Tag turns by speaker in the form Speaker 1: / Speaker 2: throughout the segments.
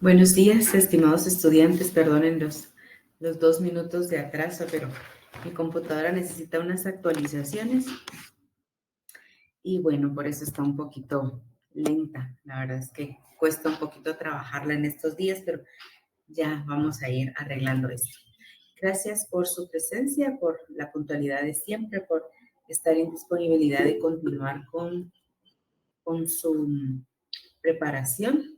Speaker 1: Buenos días, estimados estudiantes. Perdonen los 2 minutos de atraso, pero mi computadora necesita unas actualizaciones y bueno, por eso está un poquito lenta. La verdad es que cuesta un poquito trabajarla en estos días, pero ya vamos a ir arreglando esto. Gracias por su presencia, por la puntualidad de siempre, por estar en disponibilidad de continuar con su preparación.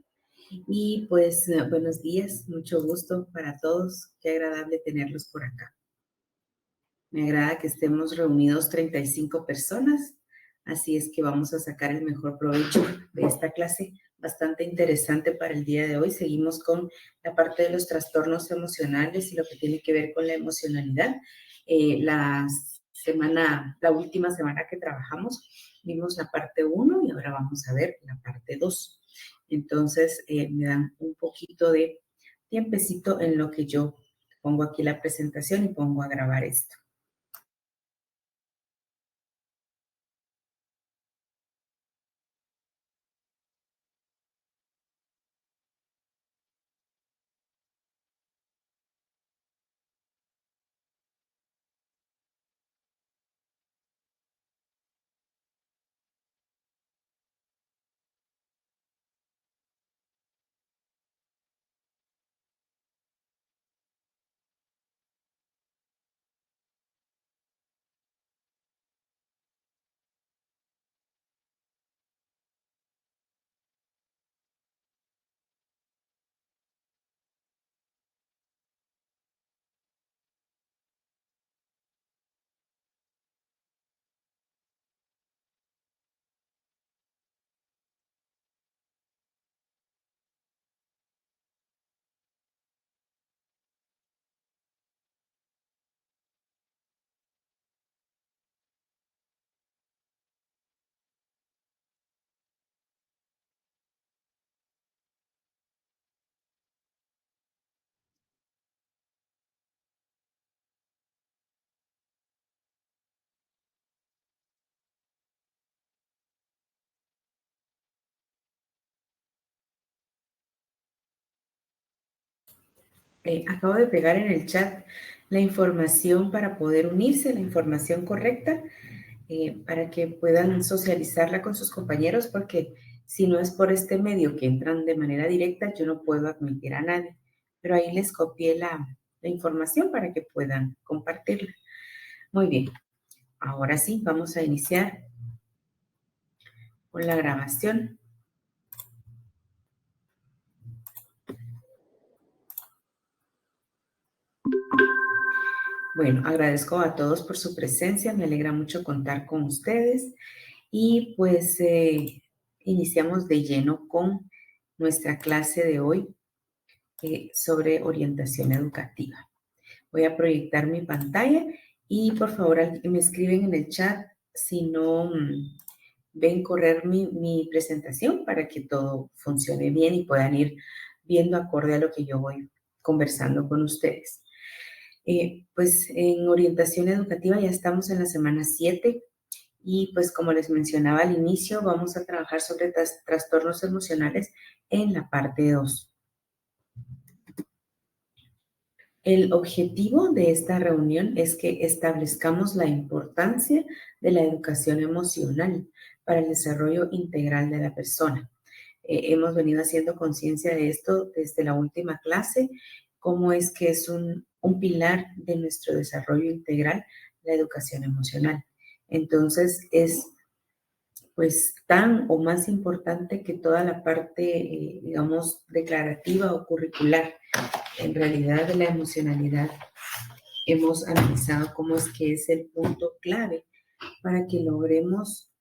Speaker 1: Y pues buenos días, mucho gusto para todos. Qué agradable tenerlos por acá. Me agrada que estemos reunidos 35 personas, así es que vamos a sacar el mejor provecho de esta clase bastante interesante para el día de hoy. Seguimos con la parte de los trastornos emocionales y lo que tiene que ver con la emocionalidad. La última semana que trabajamos, vimos la parte 1 y ahora vamos a ver la parte 2. Entonces, me dan un poquito de tiempecito en lo que yo pongo aquí la presentación y pongo a grabar esto. Acabo de pegar en el chat la información para poder unirse, la información correcta, para que puedan socializarla con sus compañeros, porque si no es por este medio que entran de manera directa, yo no puedo admitir a nadie. Pero ahí les copié la información para que puedan compartirla. Muy bien, ahora sí, vamos a iniciar con la grabación. Bueno, agradezco a todos por su presencia, me alegra mucho contar con ustedes y pues iniciamos de lleno con nuestra clase de hoy sobre orientación educativa. Voy a proyectar mi pantalla y por favor me escriben en el chat si no ven correr mi presentación para que todo funcione bien y puedan ir viendo acorde a lo que yo voy conversando con ustedes. Pues en orientación educativa ya estamos en la semana 7 y pues como les mencionaba al inicio, vamos a trabajar sobre trastornos emocionales en la parte 2. El objetivo de esta reunión es que establezcamos la importancia de la educación emocional para el desarrollo integral de la persona. Hemos venido haciendo conciencia de esto desde la última clase, cómo es que es un pilar de nuestro desarrollo integral, la educación emocional. Entonces, es pues tan o más importante que toda la parte, digamos, declarativa o curricular. En realidad, de la emocionalidad hemos analizado cómo es que es el punto clave para que logremos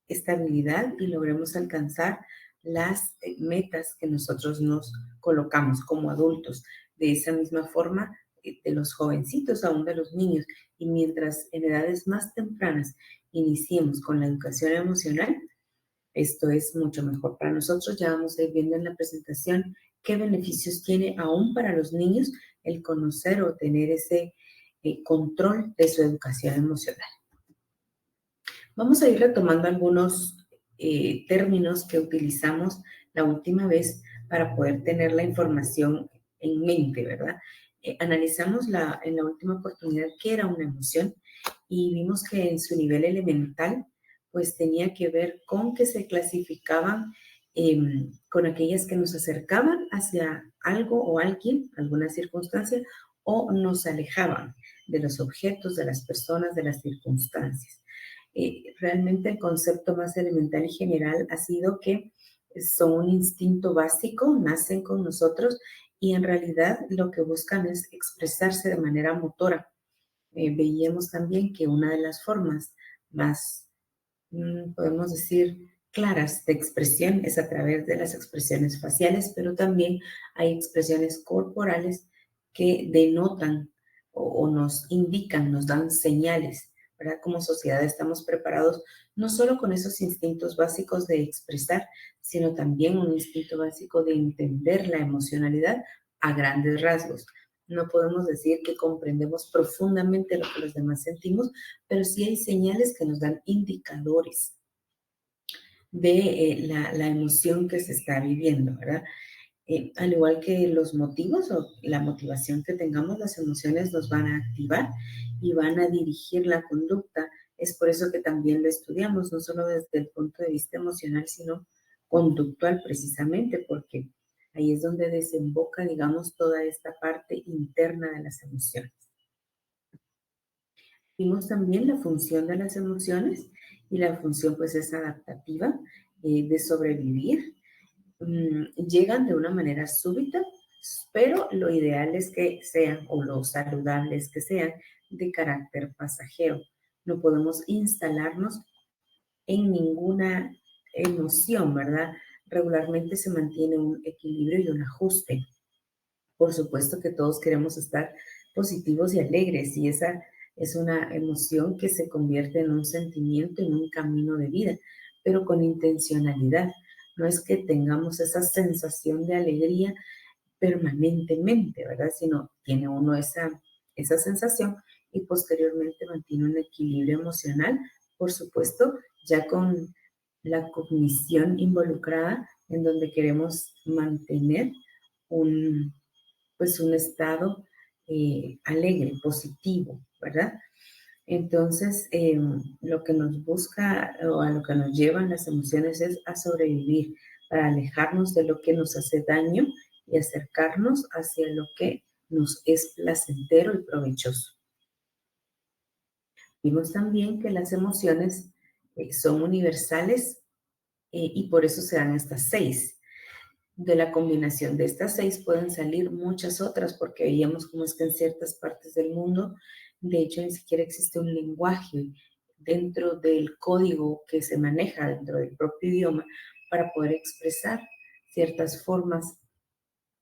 Speaker 1: estabilidad y logremos alcanzar las metas que nosotros nos colocamos como adultos. De esa misma forma, de los jovencitos, aún de los niños. Y mientras en edades más tempranas iniciemos con la educación emocional, esto es mucho mejor para nosotros. Ya vamos a ir viendo en la presentación qué beneficios tiene aún para los niños el conocer o tener ese control de su educación emocional. Vamos a ir retomando algunos términos que utilizamos la última vez para poder tener la información en mente, ¿verdad? Analizamos en la última oportunidad qué era una emoción y vimos que en su nivel elemental, pues tenía que ver con que se clasificaban con aquellas que nos acercaban hacia algo o alguien, alguna circunstancia, o nos alejaban de los objetos, de las personas, de las circunstancias. Realmente el concepto más elemental y general ha sido que son un instinto básico, nacen con nosotros y en realidad lo que buscan es expresarse de manera motora. Veíamos también que una de las formas más, podemos decir, claras de expresión es a través de las expresiones faciales, pero también hay expresiones corporales que denotan o nos indican, nos dan señales, ¿verdad? Como sociedad estamos preparados no solo con esos instintos básicos de expresar, sino también un instinto básico de entender la emocionalidad a grandes rasgos. No podemos decir que comprendemos profundamente lo que los demás sentimos, pero sí hay señales que nos dan indicadores de la emoción que se está viviendo, ¿verdad? Al igual que los motivos o la motivación que tengamos, las emociones nos van a activar y van a dirigir la conducta. Es por eso que también lo estudiamos, no solo desde el punto de vista emocional, sino conductual precisamente, porque ahí es donde desemboca, digamos, toda esta parte interna de las emociones. Vimos también la función de las emociones y la función pues es adaptativa, de sobrevivir. Llegan de una manera súbita, pero lo ideal es que sean, o lo saludable es que sean, de carácter pasajero. No podemos instalarnos en ninguna emoción, ¿verdad? Regularmente se mantiene un equilibrio y un ajuste. Por supuesto que todos queremos estar positivos y alegres y esa es una emoción que se convierte en un sentimiento, en un camino de vida, pero con intencionalidad. No es que tengamos esa sensación de alegría permanentemente, ¿verdad? Sino tiene uno esa sensación y posteriormente mantiene un equilibrio emocional, por supuesto, ya con la cognición involucrada en donde queremos mantener un, pues un estado alegre, positivo, ¿verdad? Entonces, lo que nos busca o a lo que nos llevan las emociones es a sobrevivir, para alejarnos de lo que nos hace daño y acercarnos hacia lo que nos es placentero y provechoso. Vimos también que las emociones son universales y por eso se dan estas 6. De la combinación de estas 6 pueden salir muchas otras, porque veíamos cómo es que en ciertas partes del mundo, de hecho, ni siquiera existe un lenguaje dentro del código que se maneja dentro del propio idioma para poder expresar ciertas formas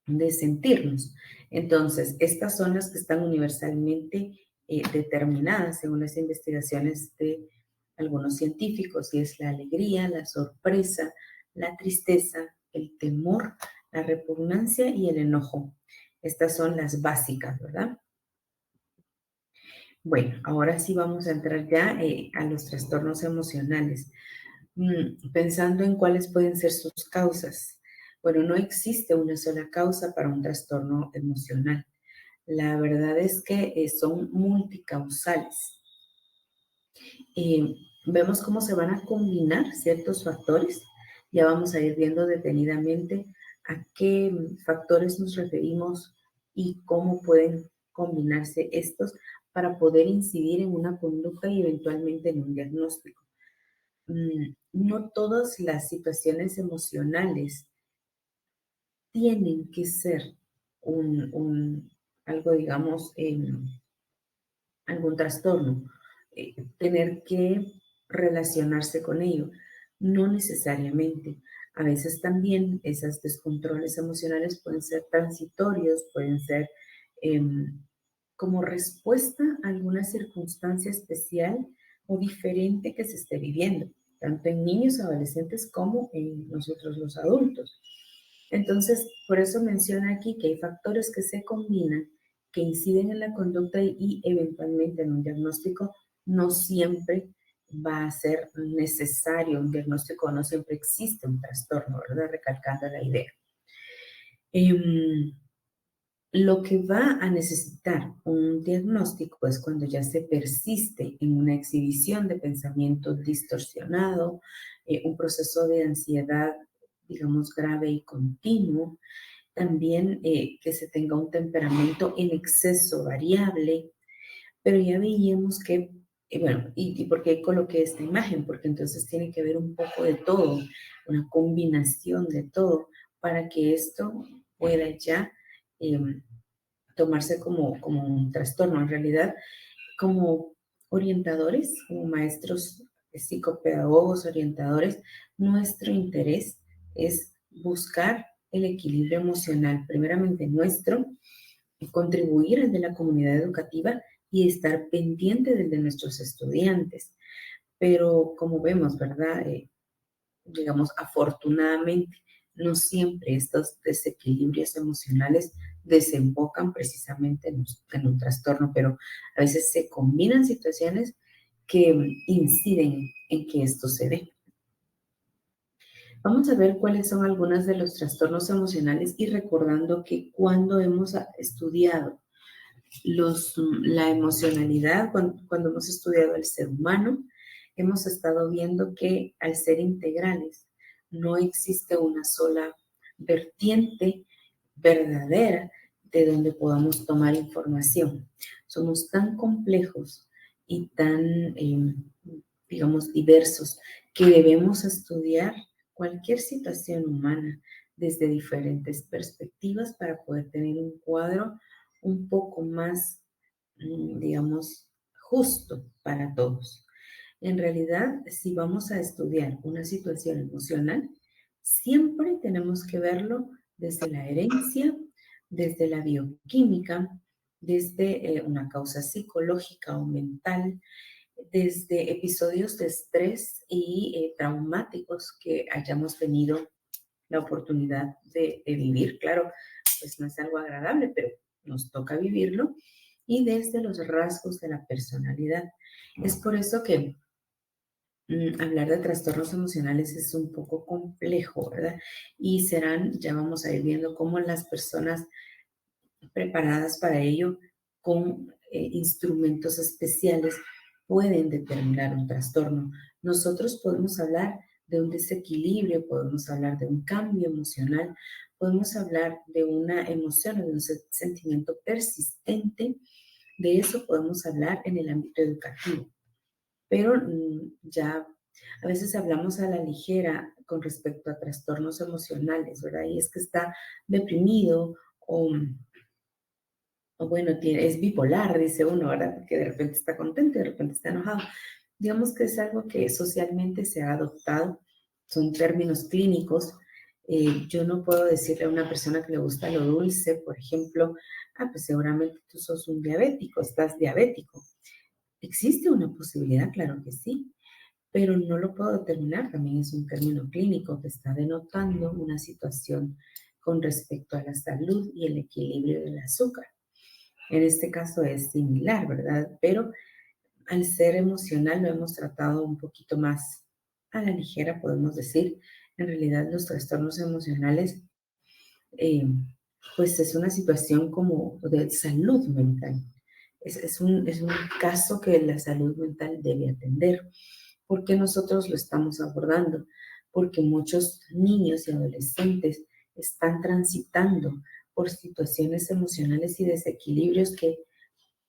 Speaker 1: de sentirnos. Entonces, estas son las que están universalmente determinadas según las investigaciones de algunos científicos, y es la alegría, la sorpresa, la tristeza, el temor, la repugnancia y el enojo. Estas son las básicas, ¿verdad? Bueno, ahora sí vamos a entrar ya a los trastornos emocionales. Pensando en cuáles pueden ser sus causas. Bueno, no existe una sola causa para un trastorno emocional. La verdad es que son multicausales. Vemos cómo se van a combinar ciertos factores. Ya vamos a ir viendo detenidamente a qué factores nos referimos y cómo pueden combinarse estos para poder incidir en una conducta y eventualmente en un diagnóstico. No todas las situaciones emocionales tienen que ser algo, digamos, algún trastorno, tener que relacionarse con ello. No necesariamente. A veces también esos descontroles emocionales pueden ser transitorios, pueden ser como respuesta a alguna circunstancia especial o diferente que se esté viviendo, tanto en niños, adolescentes como en nosotros los adultos. Entonces, por eso menciona aquí que hay factores que se combinan, que inciden en la conducta y eventualmente en un diagnóstico. No siempre va a ser necesario un diagnóstico, no siempre existe un trastorno, ¿verdad? Recalcando la idea. Em, lo que va a necesitar un diagnóstico es cuando ya se persiste en una exhibición de pensamiento distorsionado, un proceso de ansiedad, digamos, grave y continuo, también que se tenga un temperamento en exceso variable, pero ya veíamos que, bueno, y por qué coloqué esta imagen, porque entonces tiene que ver un poco de todo, una combinación de todo, para que esto pueda ya em, tomarse como un trastorno. En realidad, como orientadores, como maestros psicopedagogos, orientadores, nuestro interés es buscar el equilibrio emocional, primeramente nuestro, y contribuir al de la comunidad educativa y estar pendiente del de nuestros estudiantes. Pero como vemos, ¿verdad? Digamos, afortunadamente, no siempre estos desequilibrios emocionales desembocan precisamente en un trastorno, pero a veces se combinan situaciones que inciden en que esto se dé. Vamos a ver cuáles son algunos de los trastornos emocionales y recordando que cuando hemos estudiado la emocionalidad, cuando hemos estudiado el ser humano, hemos estado viendo que al ser integrales no existe una sola vertiente verdadera de donde podamos tomar información. Somos tan complejos y tan, digamos, diversos que debemos estudiar cualquier situación humana desde diferentes perspectivas para poder tener un cuadro un poco más, digamos, justo para todos. En realidad, si vamos a estudiar una situación emocional, siempre tenemos que verlo desde la herencia, desde la bioquímica, desde una causa psicológica o mental, desde episodios de estrés y traumáticos que hayamos tenido la oportunidad de vivir. Claro, pues no es algo agradable, pero nos toca vivirlo. Y desde los rasgos de la personalidad. Es por eso que hablar de trastornos emocionales es un poco complejo, ¿verdad? Y ya vamos a ir viendo cómo las personas preparadas para ello con instrumentos especiales pueden determinar un trastorno. Nosotros podemos hablar de un desequilibrio, podemos hablar de un cambio emocional, podemos hablar de una emoción o de un sentimiento persistente. De eso podemos hablar en el ámbito educativo. Pero ya a veces hablamos a la ligera con respecto a trastornos emocionales, ¿verdad? Y es que está deprimido o bueno, es bipolar, dice uno, ¿verdad? Porque de repente está contento y de repente está enojado. Digamos que es algo que socialmente se ha adoptado, son términos clínicos. Yo no puedo decirle a una persona que le gusta lo dulce, por ejemplo, pues seguramente tú sos un diabético, estás diabético. ¿Existe una posibilidad? Claro que sí, pero no lo puedo determinar. También es un término clínico que está denotando una situación con respecto a la salud y el equilibrio del azúcar. En este caso es similar, ¿verdad? Pero al ser emocional lo hemos tratado un poquito más a la ligera, podemos decir. En realidad los trastornos emocionales, eh, pues es una situación como de salud mental. Es un caso que la salud mental debe atender. ¿Por qué nosotros lo estamos abordando? Porque muchos niños y adolescentes están transitando por situaciones emocionales y desequilibrios que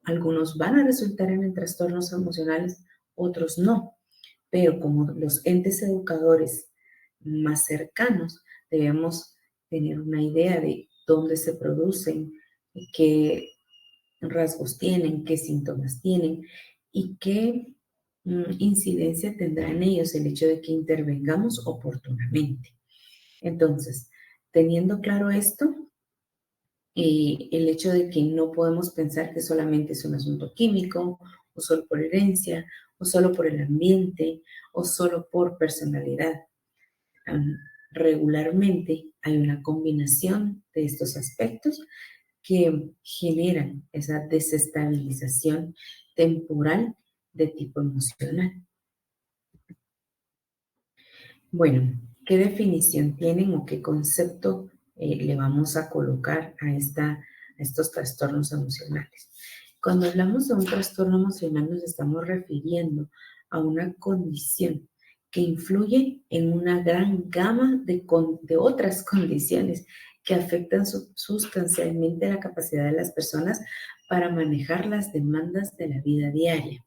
Speaker 1: algunos van a resultar en trastornos emocionales, otros no. Pero como los entes educadores más cercanos, debemos tener una idea de dónde se producen, qué rasgos tienen, qué síntomas tienen y qué incidencia tendrá en ellos el hecho de que intervengamos oportunamente. Entonces, teniendo claro esto, el hecho de que no podemos pensar que solamente es un asunto químico, o solo por herencia, o solo por el ambiente, o solo por personalidad. Regularmente hay una combinación de estos aspectos que generan esa desestabilización temporal de tipo emocional. Bueno, ¿qué definición tienen o qué concepto le vamos a colocar a estos trastornos emocionales. Cuando hablamos de un trastorno emocional nos estamos refiriendo a una condición que influye en una gran gama de otras condiciones que afectan sustancialmente la capacidad de las personas para manejar las demandas de la vida diaria.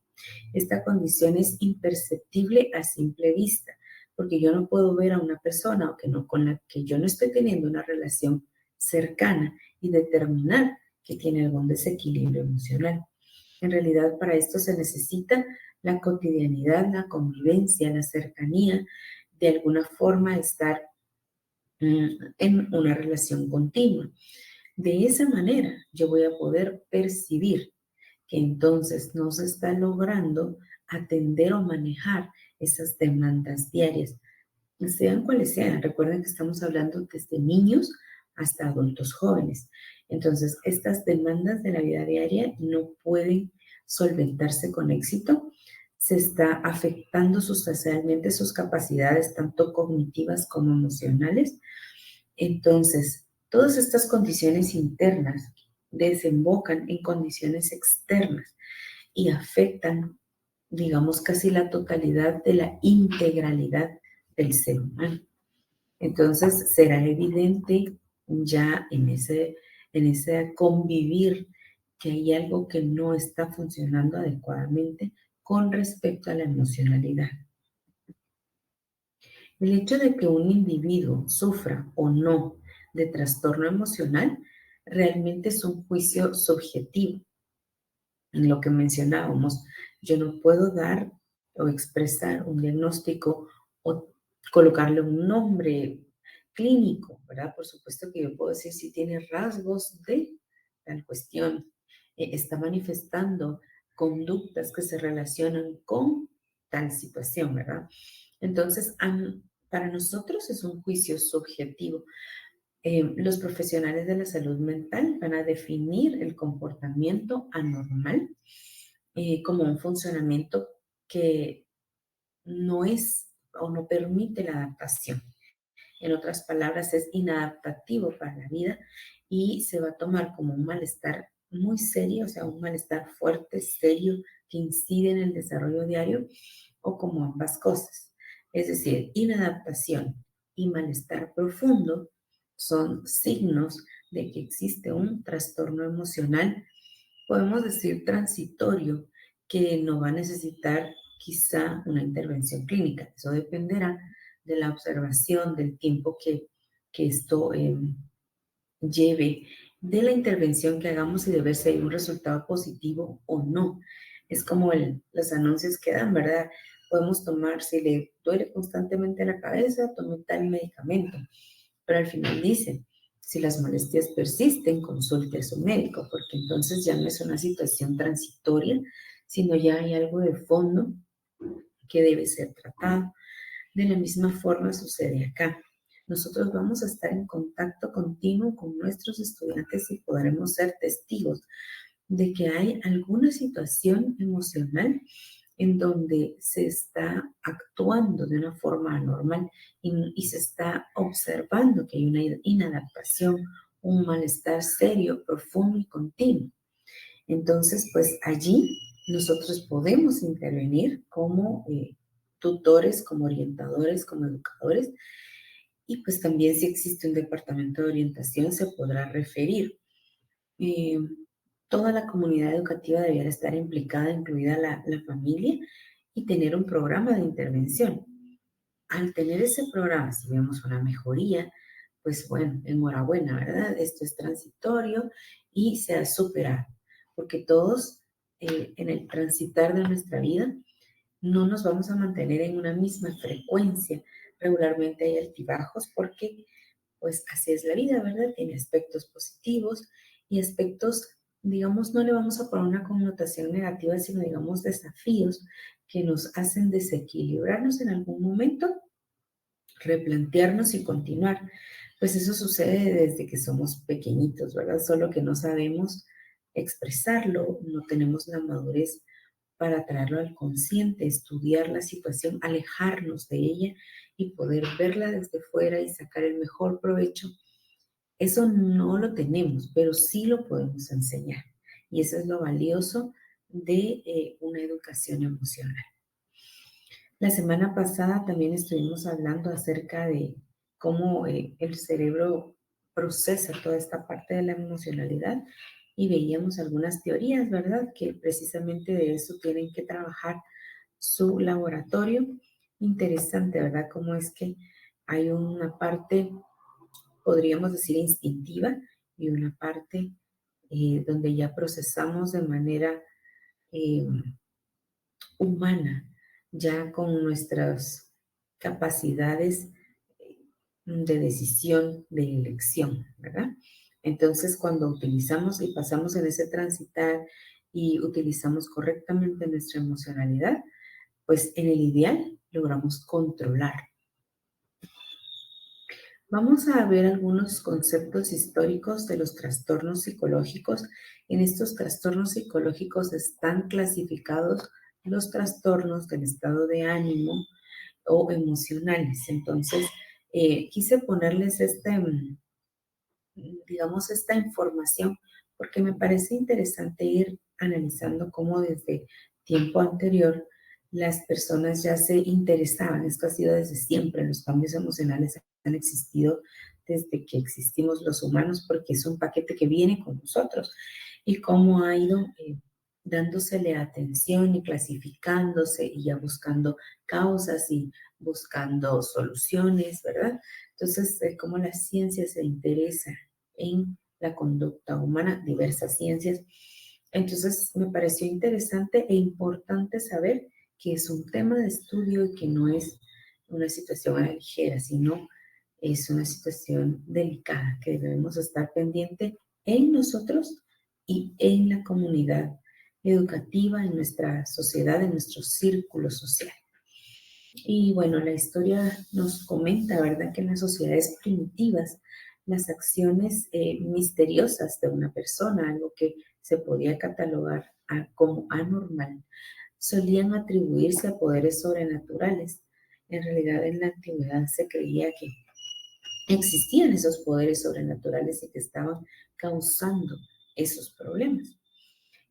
Speaker 1: Esta condición es imperceptible a simple vista, porque yo no puedo ver a una persona con la que yo no estoy teniendo una relación cercana y determinar que tiene algún desequilibrio emocional. En realidad, para esto se necesita la cotidianidad, la convivencia, la cercanía, de alguna forma estar en una relación continua. De esa manera, yo voy a poder percibir que entonces no se está logrando atender o manejar esas demandas diarias, sean cuales sean. Recuerden que estamos hablando desde niños hasta adultos jóvenes. Entonces, estas demandas de la vida diaria no pueden solventarse con éxito. Se está afectando sustancialmente sus capacidades, tanto cognitivas como emocionales. Entonces, todas estas condiciones internas desembocan en condiciones externas y afectan, digamos, casi la totalidad de la integralidad del ser humano. Entonces, será evidente ya en ese convivir que hay algo que no está funcionando adecuadamente con respecto a la emocionalidad. El hecho de que un individuo sufra o no de trastorno emocional realmente es un juicio subjetivo. En lo que mencionábamos, yo no puedo dar o expresar un diagnóstico o colocarle un nombre clínico, ¿verdad? Por supuesto que yo puedo decir si tiene rasgos de tal cuestión, está manifestando conductas que se relacionan con tal situación, ¿verdad? Entonces, para nosotros es un juicio subjetivo. Los profesionales de la salud mental van a definir el comportamiento anormal como un funcionamiento que no es o no permite la adaptación. En otras palabras, es inadaptativo para la vida y se va a tomar como un malestar muy serio, o sea, un malestar fuerte, serio, que incide en el desarrollo diario, o como ambas cosas. Es decir, inadaptación y malestar profundo son signos de que existe un trastorno emocional, podemos decir transitorio, que no va a necesitar quizá una intervención clínica. Eso dependerá de la observación, del tiempo que esto lleve, de la intervención que hagamos y de ver si hay un resultado positivo o no. Es como los anuncios que dan, ¿verdad? Podemos tomar, si le duele constantemente la cabeza, tome tal medicamento. Pero al final dice, si las molestias persisten, consulte a su médico, porque entonces ya no es una situación transitoria, sino ya hay algo de fondo que debe ser tratado. De la misma forma sucede acá. Nosotros vamos a estar en contacto continuo con nuestros estudiantes y podremos ser testigos de que hay alguna situación emocional en donde se está actuando de una forma anormal y se está observando que hay una inadaptación, un malestar serio, profundo y continuo. Entonces, pues allí nosotros podemos intervenir como tutores, como orientadores, como educadores, y pues también si existe un departamento de orientación se podrá referir. Eh, Toda la comunidad educativa debiera estar implicada, incluida la familia, y tener un programa de intervención. Al tener ese programa, si vemos una mejoría, pues bueno, enhorabuena, ¿verdad? Esto es transitorio y se ha superado, porque todos en el transitar de nuestra vida no nos vamos a mantener en una misma frecuencia. Regularmente hay altibajos porque pues así es la vida, ¿verdad? Tiene aspectos positivos y aspectos, digamos, no le vamos a poner una connotación negativa, sino digamos desafíos que nos hacen desequilibrarnos en algún momento, replantearnos y continuar. Pues eso sucede desde que somos pequeñitos, ¿verdad? Solo que no sabemos expresarlo, no tenemos la madurez para traerlo al consciente, estudiar la situación, alejarnos de ella y poder verla desde fuera y sacar el mejor provecho Eso no lo tenemos, pero sí lo podemos enseñar. Y eso es lo valioso de una educación emocional. La semana pasada también estuvimos hablando acerca de cómo el cerebro procesa toda esta parte de la emocionalidad y veíamos algunas teorías, ¿verdad? Que precisamente de eso tienen que trabajar su laboratorio. Interesante, ¿verdad? Cómo es que hay una parte, podríamos decir, instintiva y una parte donde ya procesamos de manera eh, humana, ya con nuestras capacidades de decisión, de elección, ¿verdad? Entonces, cuando utilizamos y pasamos en ese transitar y utilizamos correctamente nuestra emocionalidad, pues en el ideal logramos controlar. Vamos a ver algunos conceptos históricos de los trastornos psicológicos. En estos trastornos psicológicos están clasificados los trastornos del estado de ánimo o emocionales. Entonces, quise ponerles digamos, esta información porque me parece interesante ir analizando cómo desde tiempo anterior las personas ya se interesaban. Esto ha sido desde siempre. Los cambios emocionales han existido desde que existimos los humanos porque es un paquete que viene con nosotros y cómo ha ido dándosele atención y clasificándose y ya buscando causas y buscando soluciones, ¿verdad? Entonces, cómo la ciencia se interesa en la conducta humana, diversas ciencias. Entonces, me pareció interesante e importante saber que es un tema de estudio y que no es una situación a la ligera, sino es una situación delicada que debemos estar pendiente en nosotros y en la comunidad educativa, en nuestra sociedad, en nuestro círculo social. Y bueno, la historia nos comenta, ¿verdad?, que en las sociedades primitivas, las acciones misteriosas de una persona, algo que se podía catalogar como anormal, solían atribuirse a poderes sobrenaturales. En realidad, en la antigüedad se creía que existían esos poderes sobrenaturales y que estaban causando esos problemas.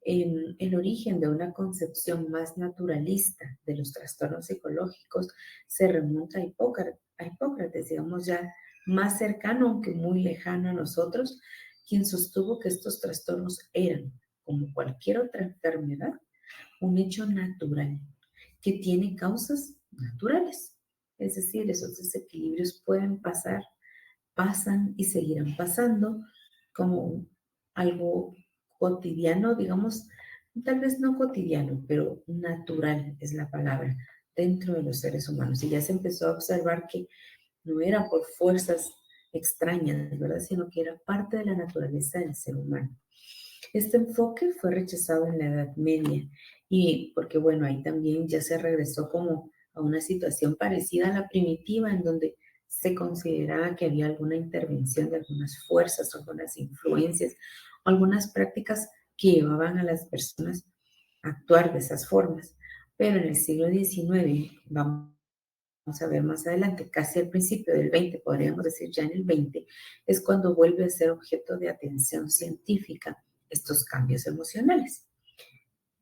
Speaker 1: El origen de una concepción más naturalista de los trastornos psicológicos se remonta a Hipócrates, digamos ya más cercano, aunque muy lejano a nosotros, quien sostuvo que estos trastornos eran, como cualquier otra enfermedad, un hecho natural que tiene causas naturales. Es decir, esos desequilibrios pueden pasar, pasan y seguirán pasando como algo cotidiano, digamos, tal vez no cotidiano, pero natural es la palabra dentro de los seres humanos. Y ya se empezó a observar que no era por fuerzas extrañas, ¿verdad? Sino que era parte de la naturaleza del ser humano. Este enfoque fue rechazado en la Edad Media y porque, bueno, ahí también ya se regresó como a una situación parecida a la primitiva en donde se consideraba que había alguna intervención de algunas fuerzas, algunas influencias, algunas prácticas que llevaban a las personas a actuar de esas formas. Pero en el siglo XIX, vamos a ver más adelante, casi al principio del 20, podríamos decir ya en el 20, es cuando vuelve a ser objeto de atención científica estos cambios emocionales.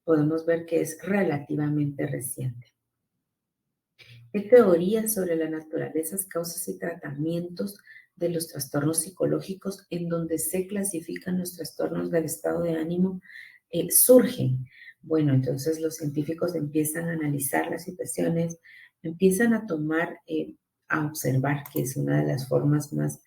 Speaker 1: Podemos ver que es relativamente reciente. ¿Qué teorías sobre la naturaleza, causas y tratamientos de los trastornos psicológicos en donde se clasifican los trastornos del estado de ánimo surgen? Bueno, entonces los científicos empiezan a analizar las situaciones, empiezan a tomar, a observar, que es una de las formas más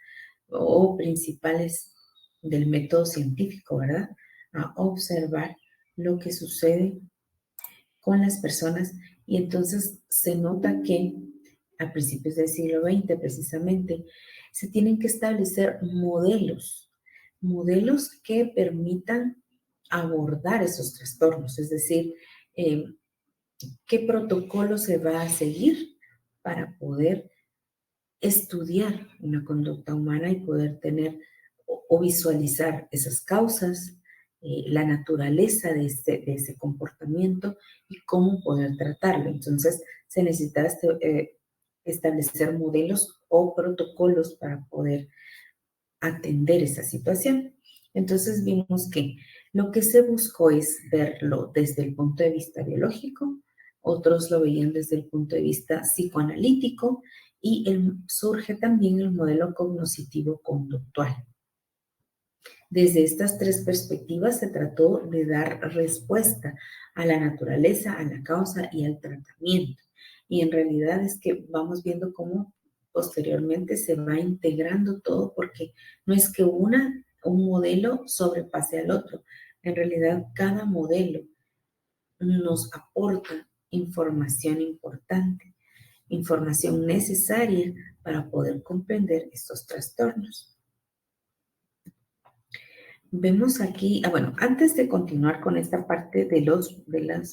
Speaker 1: o principales del método científico, ¿verdad? A observar lo que sucede con las personas y entonces se nota que a principios del siglo XX precisamente se tienen que establecer modelos que permitan abordar esos trastornos, es decir, eh, qué protocolo se va a seguir para poder estudiar una conducta humana y poder tener o visualizar esas causas, la naturaleza de ese comportamiento y cómo poder tratarlo. Entonces, se necesita establecer modelos o protocolos para poder atender esa situación. Entonces vimos que lo que se buscó es verlo desde el punto de vista biológico, otros lo veían desde el punto de vista psicoanalítico y surge también el modelo cognoscitivo-conductual. Desde estas tres perspectivas se trató de dar respuesta a la naturaleza, a la causa y al tratamiento. Y en realidad es que vamos viendo cómo posteriormente se va integrando todo porque no es que un modelo sobrepase al otro. En realidad cada modelo nos aporta información importante, información necesaria para poder comprender estos trastornos. Vemos aquí, bueno, antes de continuar con esta parte de los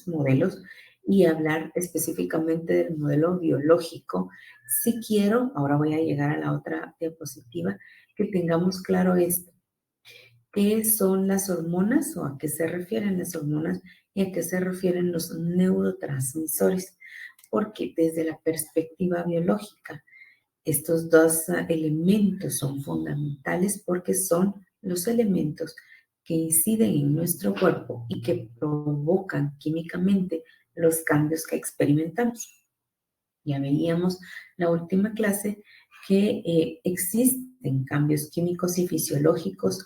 Speaker 1: modelos y hablar específicamente del modelo biológico, sí quiero, ahora voy a llegar a la otra diapositiva, que tengamos claro esto. ¿Qué son las hormonas o a qué se refieren las hormonas y a qué se refieren los neurotransmisores? Porque desde la perspectiva biológica, estos dos elementos son fundamentales porque son los elementos que inciden en nuestro cuerpo y que provocan químicamente los cambios que experimentamos. Ya veíamos la última clase que existen cambios químicos y fisiológicos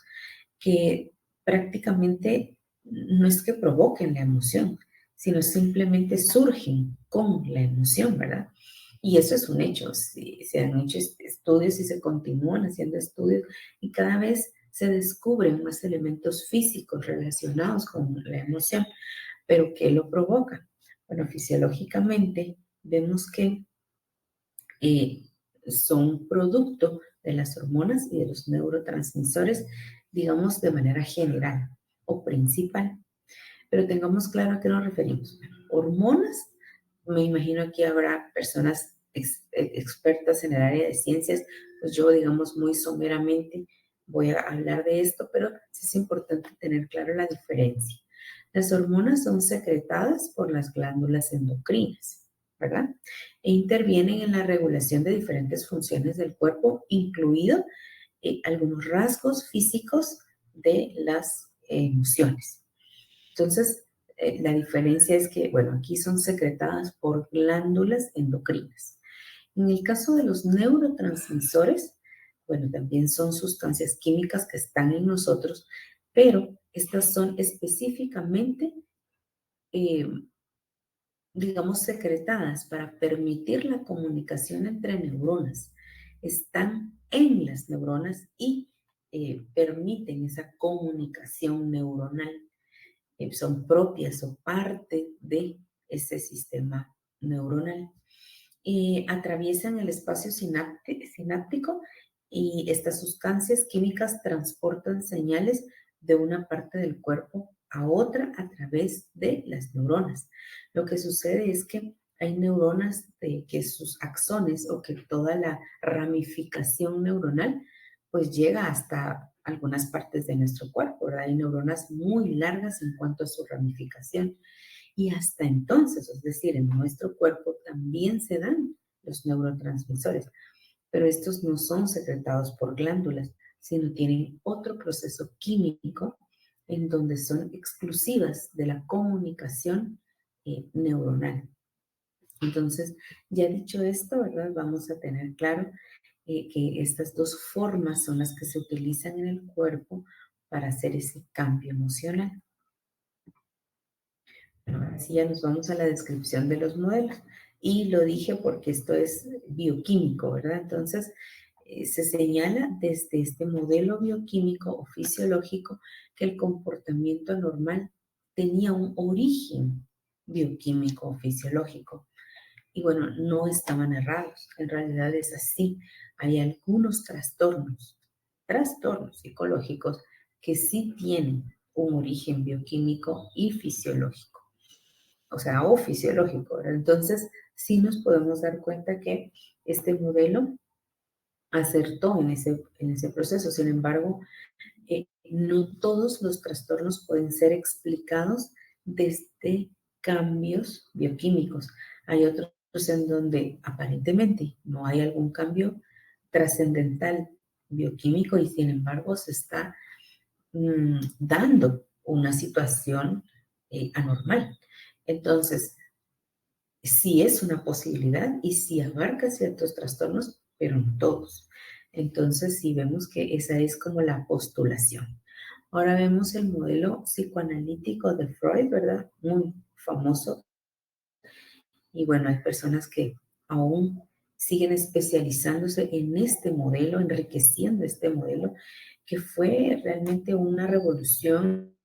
Speaker 1: que prácticamente no es que provoquen la emoción, sino simplemente surgen con la emoción, ¿verdad? Y eso es un hecho. Se han hecho estudios y se continúan haciendo estudios y cada vez se descubren más elementos físicos relacionados con la emoción. ¿Pero qué lo provoca? Bueno, fisiológicamente vemos que son producto de las hormonas y de los neurotransmisores, digamos, de manera general o principal. Pero tengamos claro a qué nos referimos. Hormonas, me imagino que habrá personas expertas en el área de ciencias, pues yo, digamos, muy someramente voy a hablar de esto, pero sí es importante tener claro la diferencia. Las hormonas son secretadas por las glándulas endocrinas, ¿verdad? E intervienen en la regulación de diferentes funciones del cuerpo, incluido algunos rasgos físicos de las emociones. Entonces, la diferencia es que, bueno, aquí son secretadas por glándulas endocrinas. En el caso de los neurotransmisores, bueno, también son sustancias químicas que están en nosotros, pero estas son específicamente, eh, digamos, secretadas para permitir la comunicación entre neuronas. Están en las neuronas y permiten esa comunicación neuronal. Son propias o parte de ese sistema neuronal. Atraviesan el espacio sináptico y estas sustancias químicas transportan señales de una parte del cuerpo a otra a través de las neuronas. Lo que sucede es que hay neuronas que sus axones o que toda la ramificación neuronal pues llega hasta algunas partes de nuestro cuerpo, ¿verdad? Hay neuronas muy largas en cuanto a su ramificación. Y hasta entonces, es decir, en nuestro cuerpo también se dan los neurotransmisores, pero estos no son secretados por glándulas, sino tienen otro proceso químico en donde son exclusivas de la comunicación neuronal. Entonces, ya dicho esto, ¿verdad? Vamos a tener claro que estas dos formas son las que se utilizan en el cuerpo para hacer ese cambio emocional. Bueno, así ya nos vamos a la descripción de los modelos. Y lo dije porque esto es bioquímico, ¿verdad? Entonces, se señala desde este modelo bioquímico o fisiológico que el comportamiento normal tenía un origen bioquímico o fisiológico. Y bueno, no estaban errados, en realidad es así. Hay algunos trastornos psicológicos que sí tienen un origen bioquímico y fisiológico, o sea, o fisiológico, ¿verdad? Entonces, sí nos podemos dar cuenta que este modelo acertó en ese proceso. Sin embargo, no todos los trastornos pueden ser explicados desde cambios bioquímicos. Hay otros en donde aparentemente no hay algún cambio trascendental bioquímico y sin embargo se está dando una situación anormal. Entonces, sí es una posibilidad y sí abarca ciertos trastornos, pero no todos. Entonces, sí vemos que esa es como la postulación. Ahora vemos el modelo psicoanalítico de Freud, ¿verdad? Muy famoso. Y bueno, hay personas que aún siguen especializándose en este modelo, enriqueciendo este modelo, que fue realmente una revolución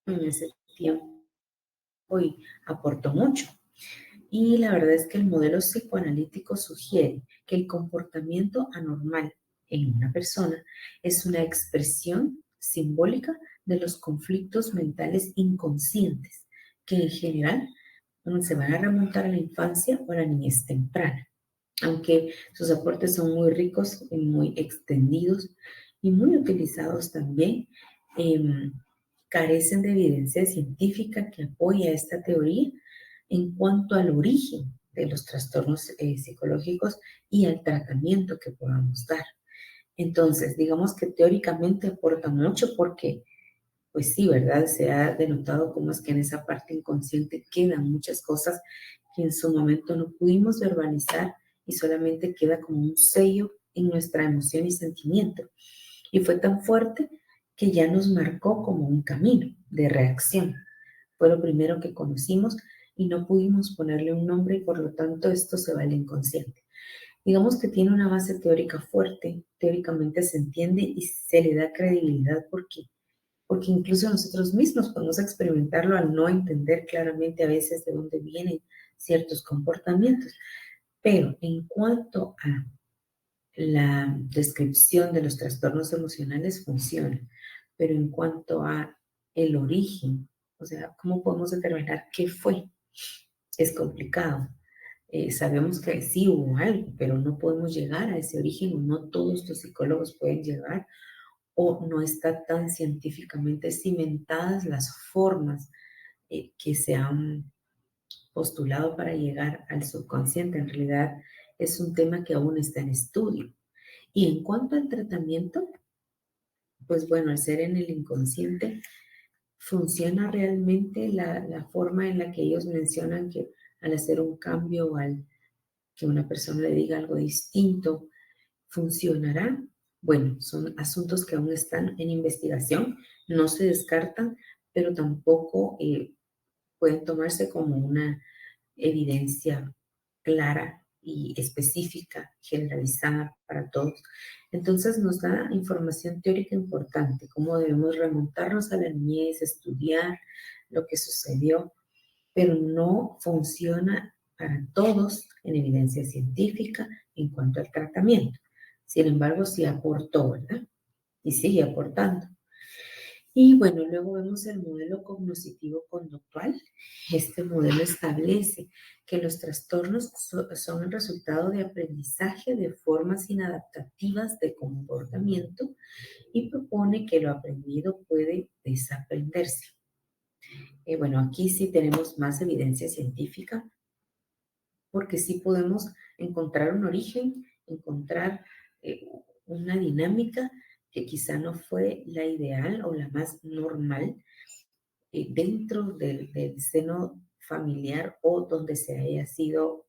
Speaker 1: en ese tiempo y aportó mucho. Y la verdad es que el modelo psicoanalítico sugiere que el comportamiento anormal en una persona es una expresión simbólica de los conflictos mentales inconscientes, que en general se van a remontar a la infancia o a la niñez temprana, aunque sus aportes son muy ricos y muy extendidos y muy utilizados también. em, Carecen de evidencia científica que apoya esta teoría en cuanto al origen de los trastornos psicológicos y al tratamiento que podamos dar. Entonces, digamos que teóricamente aporta mucho porque, pues sí, ¿verdad? Se ha denotado cómo es que en esa parte inconsciente quedan muchas cosas que en su momento no pudimos verbalizar y solamente queda como un sello en nuestra emoción y sentimiento. Y fue tan fuerte que ya nos marcó como un camino de reacción. Fue lo primero que conocimos y no pudimos ponerle un nombre y por lo tanto esto se va al inconsciente. Digamos que tiene una base teórica fuerte, teóricamente se entiende y se le da credibilidad porque incluso nosotros mismos podemos experimentarlo al no entender claramente a veces de dónde vienen ciertos comportamientos. Pero en cuanto a la descripción de los trastornos emocionales funciona, pero en cuanto a el origen, o sea, ¿cómo podemos determinar qué fue? Es complicado. Sabemos que sí hubo algo, pero no podemos llegar a ese origen, o no todos los psicólogos pueden llegar, o no está tan científicamente cimentadas las formas que se han postulado para llegar al subconsciente. En realidad es un tema que aún está en estudio. Y en cuanto al tratamiento, pues bueno, al ser en el inconsciente, funciona realmente la forma en la que ellos mencionan que al hacer un cambio o al que una persona le diga algo distinto, funcionará. Bueno, son asuntos que aún están en investigación, no se descartan, pero tampoco pueden tomarse como una evidencia clara y específica, generalizada para todos. Entonces nos da información teórica importante, cómo debemos remontarnos a la niñez, estudiar lo que sucedió, pero no funciona para todos en evidencia científica en cuanto al tratamiento. Sin embargo, sí aportó, ¿verdad? Y sigue aportando. Y bueno, luego vemos el modelo cognoscitivo-conductual. Este modelo establece que los trastornos son el resultado de aprendizaje de formas inadaptativas de comportamiento y propone que lo aprendido puede desaprenderse. Bueno, aquí sí tenemos más evidencia científica porque sí podemos encontrar un origen, encontrar una dinámica que quizá no fue la ideal o la más normal dentro del seno familiar o donde se haya sido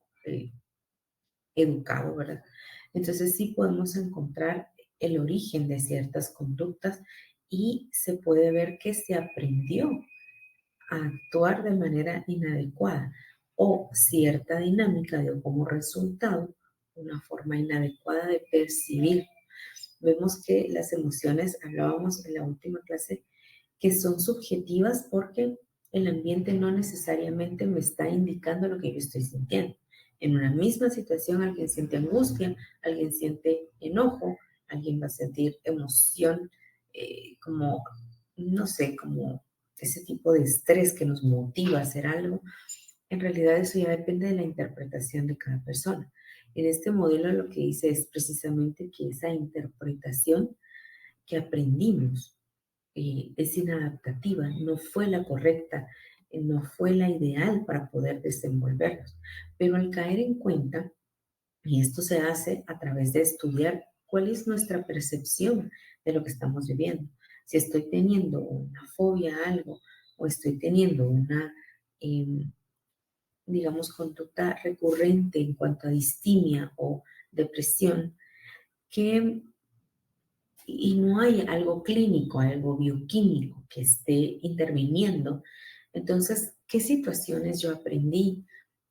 Speaker 1: educado, ¿verdad? Entonces sí podemos encontrar el origen de ciertas conductas y se puede ver que se aprendió a actuar de manera inadecuada o cierta dinámica dio como resultado una forma inadecuada de percibir. Vemos que las emociones, hablábamos en la última clase, que son subjetivas porque el ambiente no necesariamente me está indicando lo que yo estoy sintiendo. En una misma situación alguien siente angustia, alguien siente enojo, alguien va a sentir emoción como, no sé, como ese tipo de estrés que nos motiva a hacer algo. En realidad eso ya depende de la interpretación de cada persona. En este modelo lo que dice es precisamente que esa interpretación que aprendimos es inadaptativa, no fue la correcta, no fue la ideal para poder desenvolvernos. Pero al caer en cuenta, y esto se hace a través de estudiar cuál es nuestra percepción de lo que estamos viviendo. Si estoy teniendo una fobia a algo o estoy teniendo una, em, digamos, conducta recurrente en cuanto a distimia o depresión, que, y no hay algo clínico, algo bioquímico que esté interviniendo, entonces, ¿qué situaciones yo aprendí?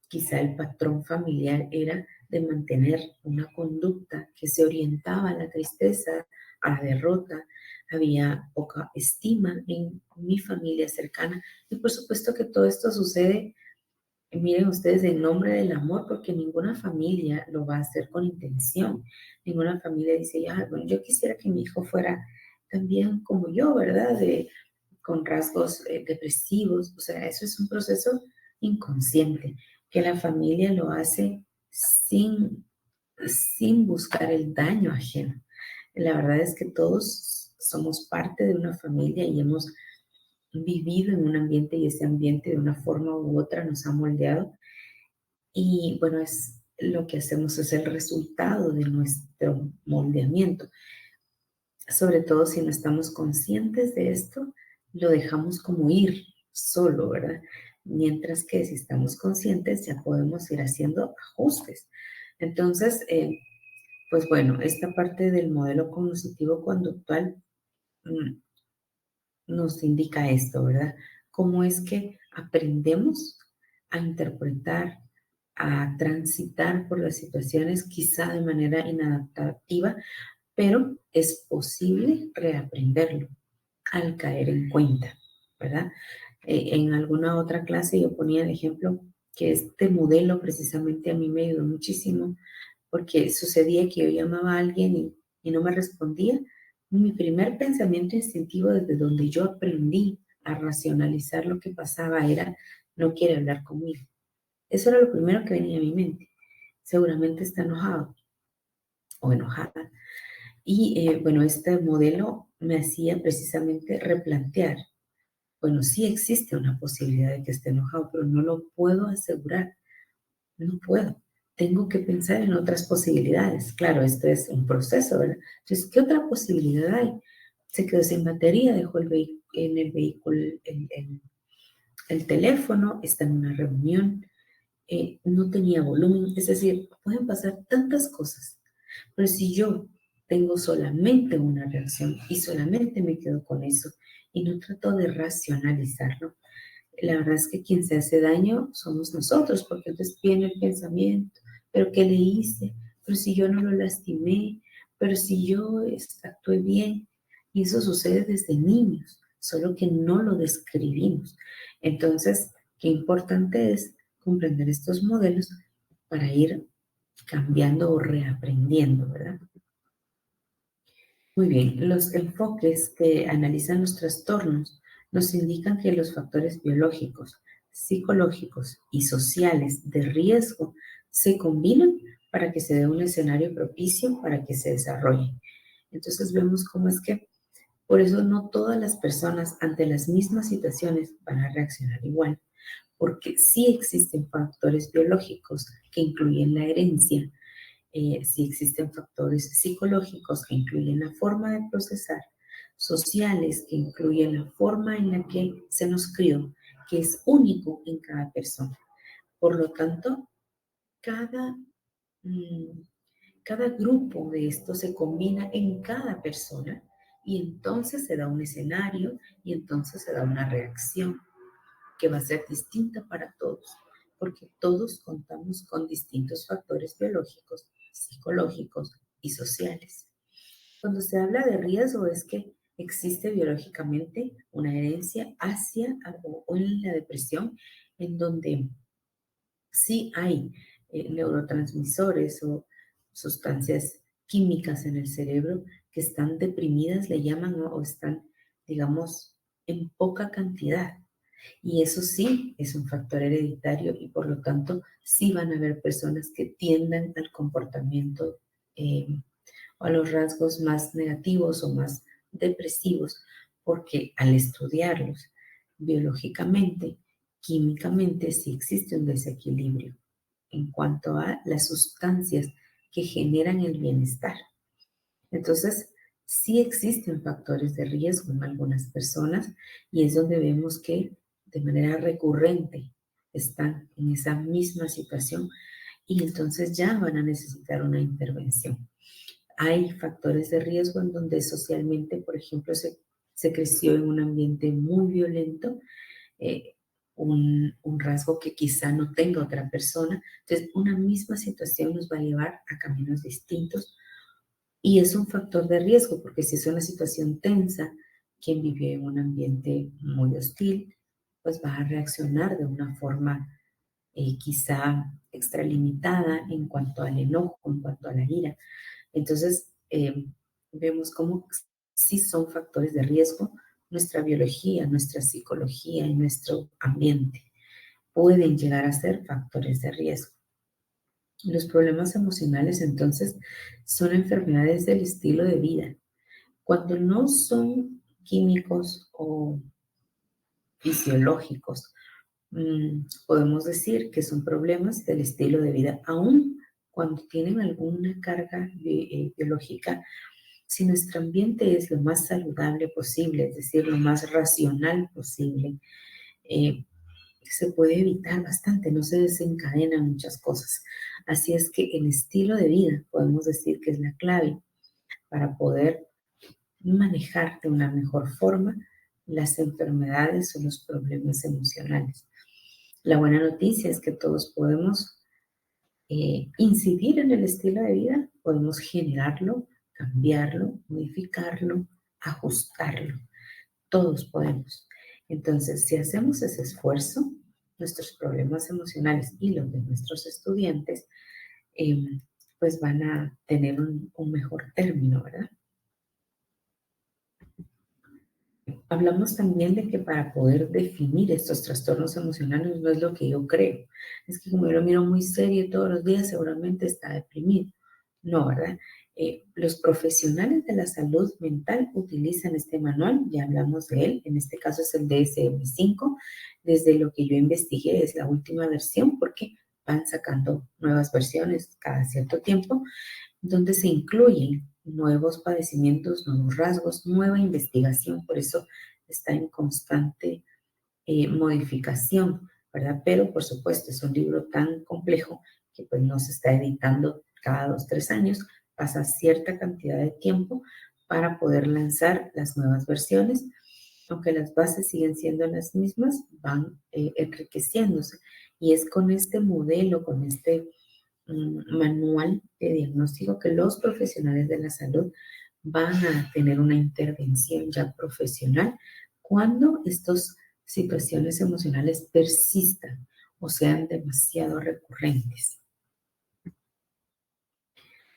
Speaker 1: Quizá el patrón familiar era de mantener una conducta que se orientaba a la tristeza, a la derrota. Había poca estima en mi familia cercana. Y por supuesto que todo esto sucede, miren ustedes, en nombre del amor, porque ninguna familia lo va a hacer con intención. Ninguna familia dice, ah, bueno, yo quisiera que mi hijo fuera también como yo, ¿verdad? Con rasgos depresivos. O sea, eso es un proceso inconsciente, que la familia lo hace sin, sin buscar el daño ajeno. La verdad es que todos somos parte de una familia y hemos vivido en un ambiente y ese ambiente de una forma u otra nos ha moldeado y bueno, es lo que hacemos es el resultado de nuestro moldeamiento. Sobre todo si no estamos conscientes de esto, lo dejamos como ir solo, ¿verdad? Mientras que si estamos conscientes ya podemos ir haciendo ajustes. Entonces, pues bueno, esta parte del modelo cognitivo conductual mm, nos indica esto, ¿verdad? Cómo es que aprendemos a interpretar, a transitar por las situaciones quizá de manera inadaptativa, pero es posible reaprenderlo al caer en cuenta, ¿verdad? En alguna otra clase yo ponía de ejemplo que este modelo precisamente a mí me ayudó muchísimo porque sucedía que yo llamaba a alguien y no me respondía. Mi primer pensamiento instintivo desde donde yo aprendí a racionalizar lo que pasaba era, no quiere hablar conmigo. Eso era lo primero que venía a mi mente. Seguramente está enojado o enojada. Y bueno, este modelo me hacía precisamente replantear, bueno, sí existe una posibilidad de que esté enojado, pero no lo puedo asegurar, no puedo. Tengo que pensar en otras posibilidades. Claro, esto es un proceso, ¿verdad? Entonces, ¿qué otra posibilidad hay? Se quedó sin batería, dejó en el vehículo el teléfono, está en una reunión, no tenía volumen, es decir, pueden pasar tantas cosas. Pero si yo tengo solamente una reacción y solamente me quedo con eso y no trato de racionalizarlo, la verdad es que quien se hace daño somos nosotros, porque entonces viene el pensamiento, pero ¿qué le hice? Pero si yo no lo lastimé, pero si yo actué bien, y eso sucede desde niños, solo que no lo describimos. Entonces, qué importante es comprender estos modelos para ir cambiando o reaprendiendo, ¿verdad? Muy bien, los enfoques que analizan los trastornos nos indican que los factores biológicos, psicológicos y sociales de riesgo se combinan para que se dé un escenario propicio para que se desarrolle. Entonces vemos cómo es que por eso no todas las personas ante las mismas situaciones van a reaccionar igual, porque sí existen factores biológicos que incluyen la herencia, si existen factores psicológicos que incluyen la forma de procesar, sociales que incluyen la forma en la que se nos crió, que es único en cada persona. Por lo tanto, cada, mm, cada grupo de estos se combina en cada persona y entonces se da un escenario y entonces se da una reacción que va a ser distinta para todos, porque todos contamos con distintos factores biológicos, psicológicos y sociales. Cuando se habla de riesgo es que existe biológicamente una herencia hacia o en la depresión, en donde sí hay neurotransmisores o sustancias químicas en el cerebro que están deprimidas, le llaman, o están, digamos, en poca cantidad. Y eso sí es un factor hereditario y por lo tanto sí van a haber personas que tiendan al comportamiento o a los rasgos más negativos o más depresivos, porque al estudiarlos biológicamente, químicamente, sí existe un desequilibrio en cuanto a las sustancias que generan el bienestar. Entonces, sí existen factores de riesgo en algunas personas y es donde vemos que de manera recurrente están en esa misma situación y entonces ya van a necesitar una intervención. Hay factores de riesgo en donde socialmente, por ejemplo, se creció en un ambiente muy violento, eh, un rasgo que quizá no tenga otra persona. Entonces, una misma situación nos va a llevar a caminos distintos y es un factor de riesgo porque si es una situación tensa, quien vive en un ambiente muy hostil, pues va a reaccionar de una forma quizá extralimitada en cuanto al enojo, en cuanto a la ira. Entonces, vemos cómo sí son factores de riesgo nuestra biología, nuestra psicología y nuestro ambiente. Pueden llegar a ser factores de riesgo. Los problemas emocionales, entonces, son enfermedades del estilo de vida. Cuando no son químicos o fisiológicos, podemos decir que son problemas del estilo de vida, aun cuando tienen alguna carga biológica. Si nuestro ambiente es lo más saludable posible, es decir, lo más racional posible, eh, se puede evitar bastante, no se desencadenan muchas cosas. Así es que el estilo de vida podemos decir que es la clave para poder manejar de una mejor forma las enfermedades o los problemas emocionales. La buena noticia es que todos podemos incidir en el estilo de vida, podemos generarlo, cambiarlo, modificarlo, ajustarlo. Todos podemos. Entonces, si hacemos ese esfuerzo, nuestros problemas emocionales y los de nuestros estudiantes, eh, pues van a tener un mejor término, ¿verdad? Hablamos también de que para poder definir estos trastornos emocionales no es lo que yo creo. Es que como yo lo miro muy serio todos los días, seguramente está deprimido. No, ¿verdad? Los profesionales de la salud mental utilizan este manual, ya hablamos de él, en este caso es el DSM-5. Desde lo que yo investigué es la última versión porque van sacando nuevas versiones cada cierto tiempo donde se incluyen nuevos padecimientos, nuevos rasgos, nueva investigación, por eso está en constante modificación, ¿verdad? Pero por supuesto es un libro tan complejo que pues no se está editando cada 2, 3 años, pasa cierta cantidad de tiempo para poder lanzar las nuevas versiones, aunque las bases siguen siendo las mismas, van enriqueciéndose y es con este modelo, con este manual de diagnóstico que los profesionales de la salud van a tener una intervención ya profesional cuando estas situaciones emocionales persistan o sean demasiado recurrentes.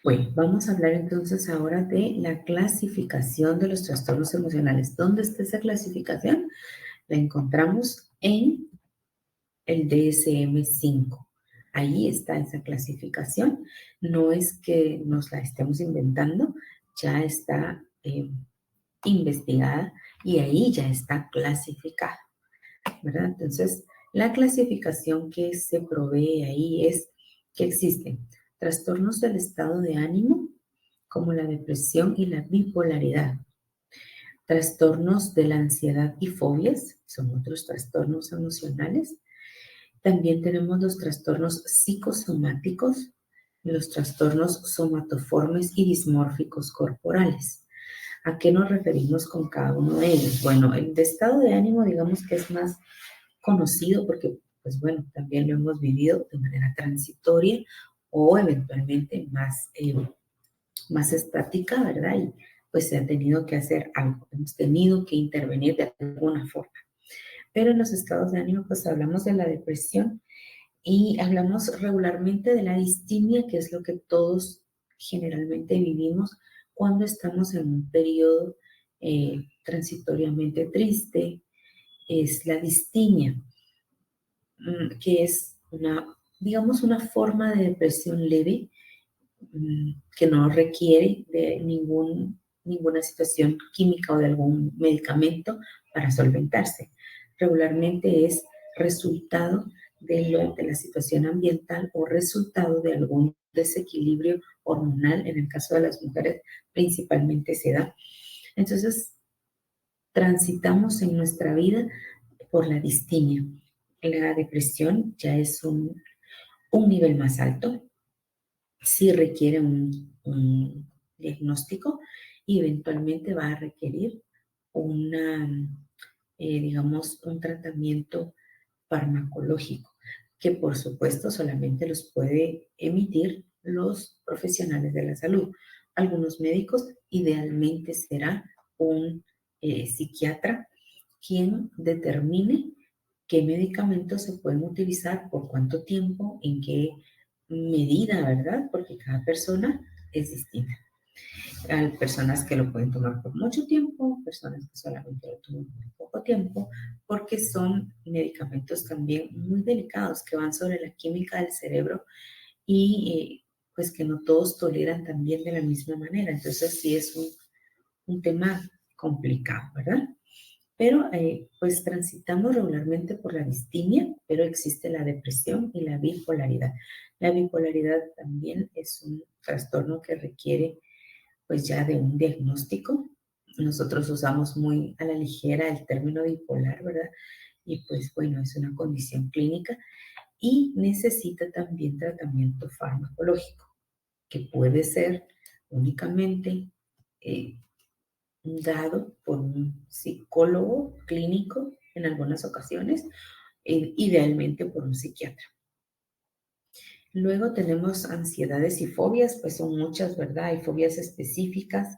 Speaker 1: Bueno, vamos a hablar entonces ahora de la clasificación de los trastornos emocionales. ¿Dónde está esa clasificación? La encontramos en el DSM-5. Ahí está esa clasificación. No es que nos la estemos inventando, ya está investigada y ahí ya está clasificada, ¿verdad? Entonces, la clasificación que se provee ahí es que existen trastornos del estado de ánimo, como la depresión y la bipolaridad. Trastornos de la ansiedad y fobias, son otros trastornos emocionales. También tenemos los trastornos psicosomáticos, los trastornos somatoformes y dismórficos corporales. ¿A qué nos referimos con cada uno de ellos? Bueno, el de estado de ánimo, digamos que es más conocido porque, pues bueno, también lo hemos vivido de manera transitoria o eventualmente más estática, ¿verdad? Y pues se ha tenido que hacer algo, hemos tenido que intervenir de alguna forma. Pero en los estados de ánimo, pues hablamos de la depresión y hablamos regularmente de la distimia, que es lo que todos generalmente vivimos cuando estamos en un periodo transitoriamente triste. Es la distimia, que es digamos, una forma de depresión leve que no requiere de ninguna situación química o de algún medicamento para solventarse. Regularmente es resultado de la situación ambiental o resultado de algún desequilibrio hormonal. En el caso de las mujeres, principalmente se da. Entonces, transitamos en nuestra vida por la distimia. La depresión ya es un nivel más alto, sí requiere un diagnóstico y eventualmente va a requerir una, digamos, un tratamiento farmacológico, que por supuesto solamente los puede emitir los profesionales de la salud. Algunos médicos, idealmente será un psiquiatra quien determine qué medicamentos se pueden utilizar, por cuánto tiempo, en qué medida, ¿verdad? Porque cada persona es distinta. Hay personas que lo pueden tomar por mucho tiempo, personas que solamente lo toman por poco tiempo, porque son medicamentos también muy delicados que van sobre la química del cerebro y pues que no todos toleran también de la misma manera. Entonces sí es un tema complicado, ¿verdad? Pero pues transitamos regularmente por la distimia, pero existe la depresión y la bipolaridad. La bipolaridad también es un trastorno que requiere pues ya de un diagnóstico. Nosotros usamos muy a la ligera el término bipolar, ¿verdad? Y pues bueno, es una condición clínica y necesita también tratamiento farmacológico, que puede ser únicamente eh, dado por un psicólogo clínico en algunas ocasiones, idealmente por un psiquiatra. Luego tenemos ansiedades y fobias, pues son muchas, ¿verdad? Hay fobias específicas,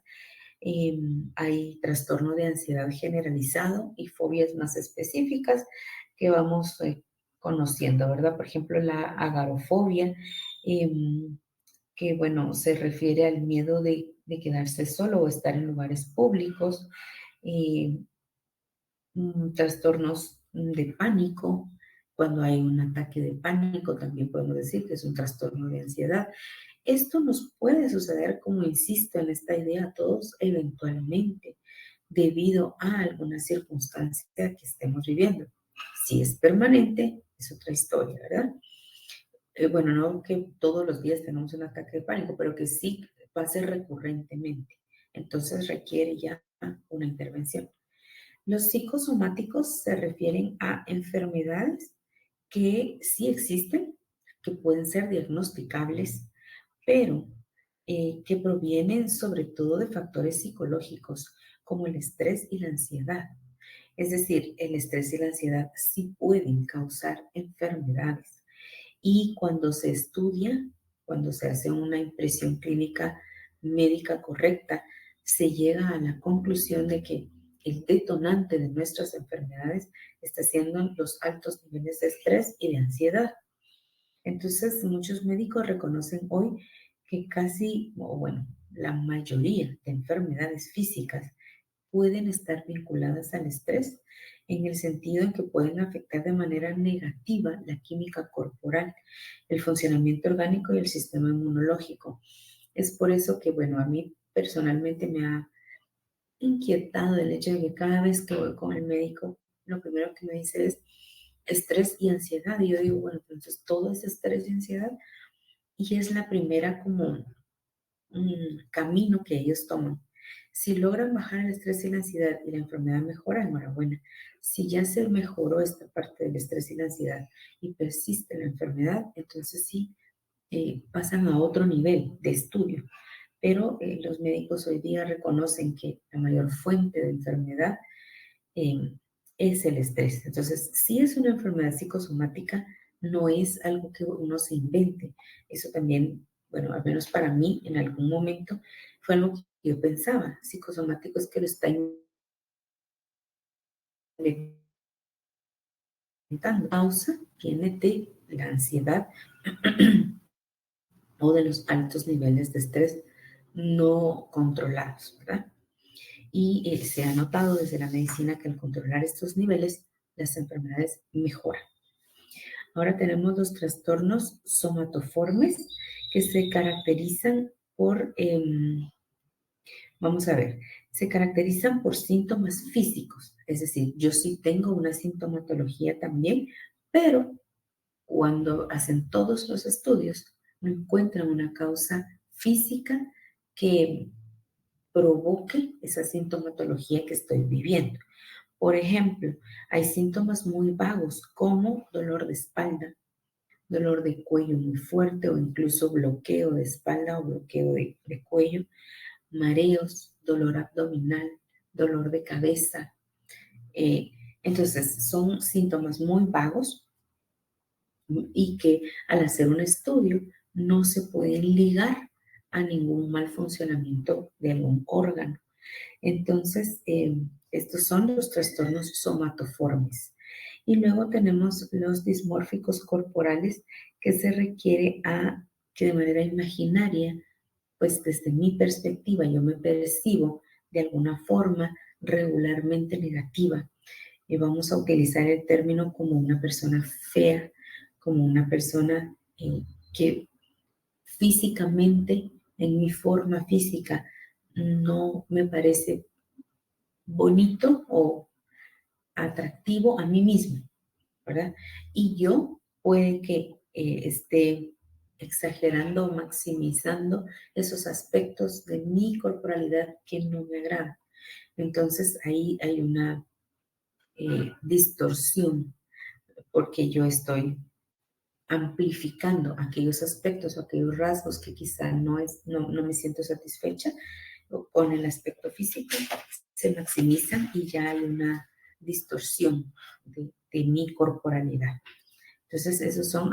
Speaker 1: hay trastorno de ansiedad generalizado y fobias más específicas que vamos conociendo, ¿verdad? Por ejemplo, la agorafobia, que bueno, se refiere al miedo de quedarse solo o estar en lugares públicos, eh, trastornos de pánico. Cuando hay un ataque de pánico, también podemos decir que es un trastorno de ansiedad. Esto nos puede suceder, como insisto en esta idea, a todos eventualmente, debido a alguna circunstancia que estemos viviendo. Si es permanente, es otra historia, ¿verdad? Bueno, no que todos los días tenemos un ataque de pánico, pero que sí pase recurrentemente. Entonces requiere ya una intervención. Los psicosomáticos se refieren a enfermedades que sí existen, que pueden ser diagnosticables, pero que provienen sobre todo de factores psicológicos como el estrés y la ansiedad. Es decir, el estrés y la ansiedad sí pueden causar enfermedades. Y cuando se estudia, cuando se hace una impresión clínica médica correcta, se llega a la conclusión de que el detonante de nuestras enfermedades está siendo los altos niveles de estrés y de ansiedad. Entonces, muchos médicos reconocen hoy que casi, o bueno, la mayoría de enfermedades físicas pueden estar vinculadas al estrés en el sentido en que pueden afectar de manera negativa la química corporal, el funcionamiento orgánico y el sistema inmunológico. Es por eso que, bueno, a mí personalmente me ha inquietado el hecho de que cada vez que voy con el médico, lo primero que me dice es estrés y ansiedad. Y yo digo, bueno, entonces todo es estrés y ansiedad. Y es la primera como camino que ellos toman. Si logran bajar el estrés y la ansiedad y la enfermedad mejora, enhorabuena. Si ya se mejoró esta parte del estrés y la ansiedad y persiste la enfermedad, entonces sí pasan a otro nivel de estudio. Pero los médicos hoy día reconocen que la mayor fuente de enfermedad eh, es el estrés. Entonces, si es una enfermedad psicosomática, no es algo que uno se invente. Eso también, bueno, al menos para mí, en algún momento, fue algo que yo pensaba. Psicosomático es que lo está inventando. Causa viene de la ansiedad o de los altos niveles de estrés no controlados, ¿verdad? Y se ha notado desde la medicina que al controlar estos niveles, las enfermedades mejoran. Ahora tenemos los trastornos somatoformes que se caracterizan por, vamos a ver, se caracterizan por síntomas físicos. Es decir, yo sí tengo una sintomatología también, pero cuando hacen todos los estudios, no encuentran una causa física que provoque esa sintomatología que estoy viviendo. Por ejemplo, hay síntomas muy vagos como dolor de espalda, dolor de cuello muy fuerte o incluso bloqueo de espalda o bloqueo de cuello, mareos, dolor abdominal, dolor de cabeza. Eh, entonces, son síntomas muy vagos y que al hacer un estudio no se pueden ligar a ningún mal funcionamiento de algún órgano. Entonces, estos son los trastornos somatoformes. Y luego tenemos los dismórficos corporales que se requiere a que de manera imaginaria, pues desde mi perspectiva, yo me percibo de alguna forma regularmente negativa. Y vamos a utilizar el término como una persona fea, como una persona que físicamente, en mi forma física, no me parece bonito o atractivo a mí mismo, ¿verdad? Y yo puede que esté exagerando o maximizando esos aspectos de mi corporalidad que no me agradan. Entonces ahí hay una distorsión porque yo estoy amplificando aquellos aspectos o aquellos rasgos que quizá no me siento satisfecha con el aspecto físico, se maximizan y ya hay una distorsión de mi corporalidad. Entonces, esos son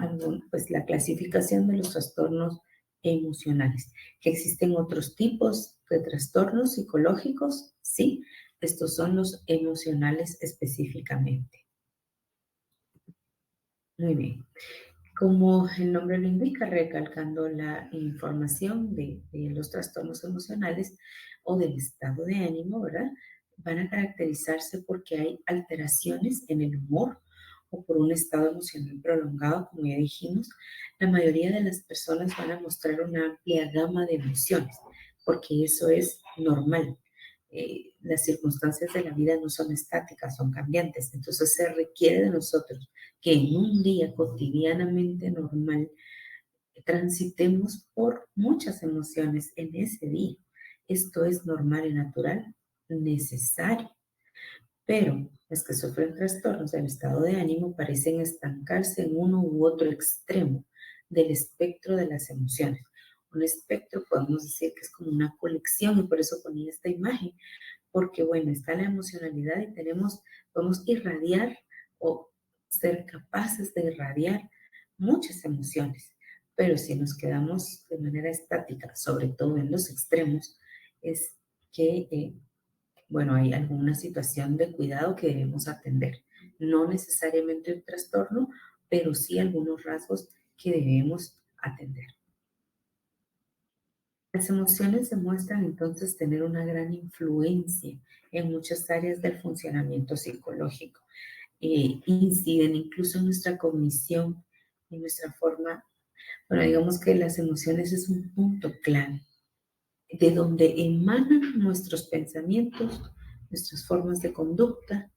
Speaker 1: pues la clasificación de los trastornos emocionales. ¿Que existen otros tipos de trastornos psicológicos? Sí, estos son los emocionales específicamente. Muy bien. Como el nombre lo indica, recalcando la información de los trastornos emocionales o del estado de ánimo, ¿verdad? Van a caracterizarse porque hay alteraciones en el humor o por un estado emocional prolongado, como ya dijimos. La mayoría de las personas van a mostrar una amplia gama de emociones, porque eso es normal. Las circunstancias de la vida no son estáticas, son cambiantes. Entonces se requiere de nosotros que en un día cotidianamente normal transitemos por muchas emociones en ese día. Esto es normal y natural, necesario. Pero las que sufren trastornos del estado de ánimo parecen estancarse en uno u otro extremo del espectro de las emociones. Un espectro podemos decir que es como una colección y por eso ponía esta imagen, porque bueno, está la emocionalidad y podemos irradiar o ser capaces de irradiar muchas emociones, pero si nos quedamos de manera estática, sobre todo en los extremos, es que, bueno, hay alguna situación de cuidado que debemos atender. No necesariamente un trastorno, pero sí algunos rasgos que debemos atender. Las emociones demuestran entonces tener una gran influencia en muchas áreas del funcionamiento psicológico. Inciden incluso en nuestra cognición, en nuestra forma, bueno, digamos que las emociones es un punto clave de donde emanan nuestros pensamientos, nuestras formas de conducta.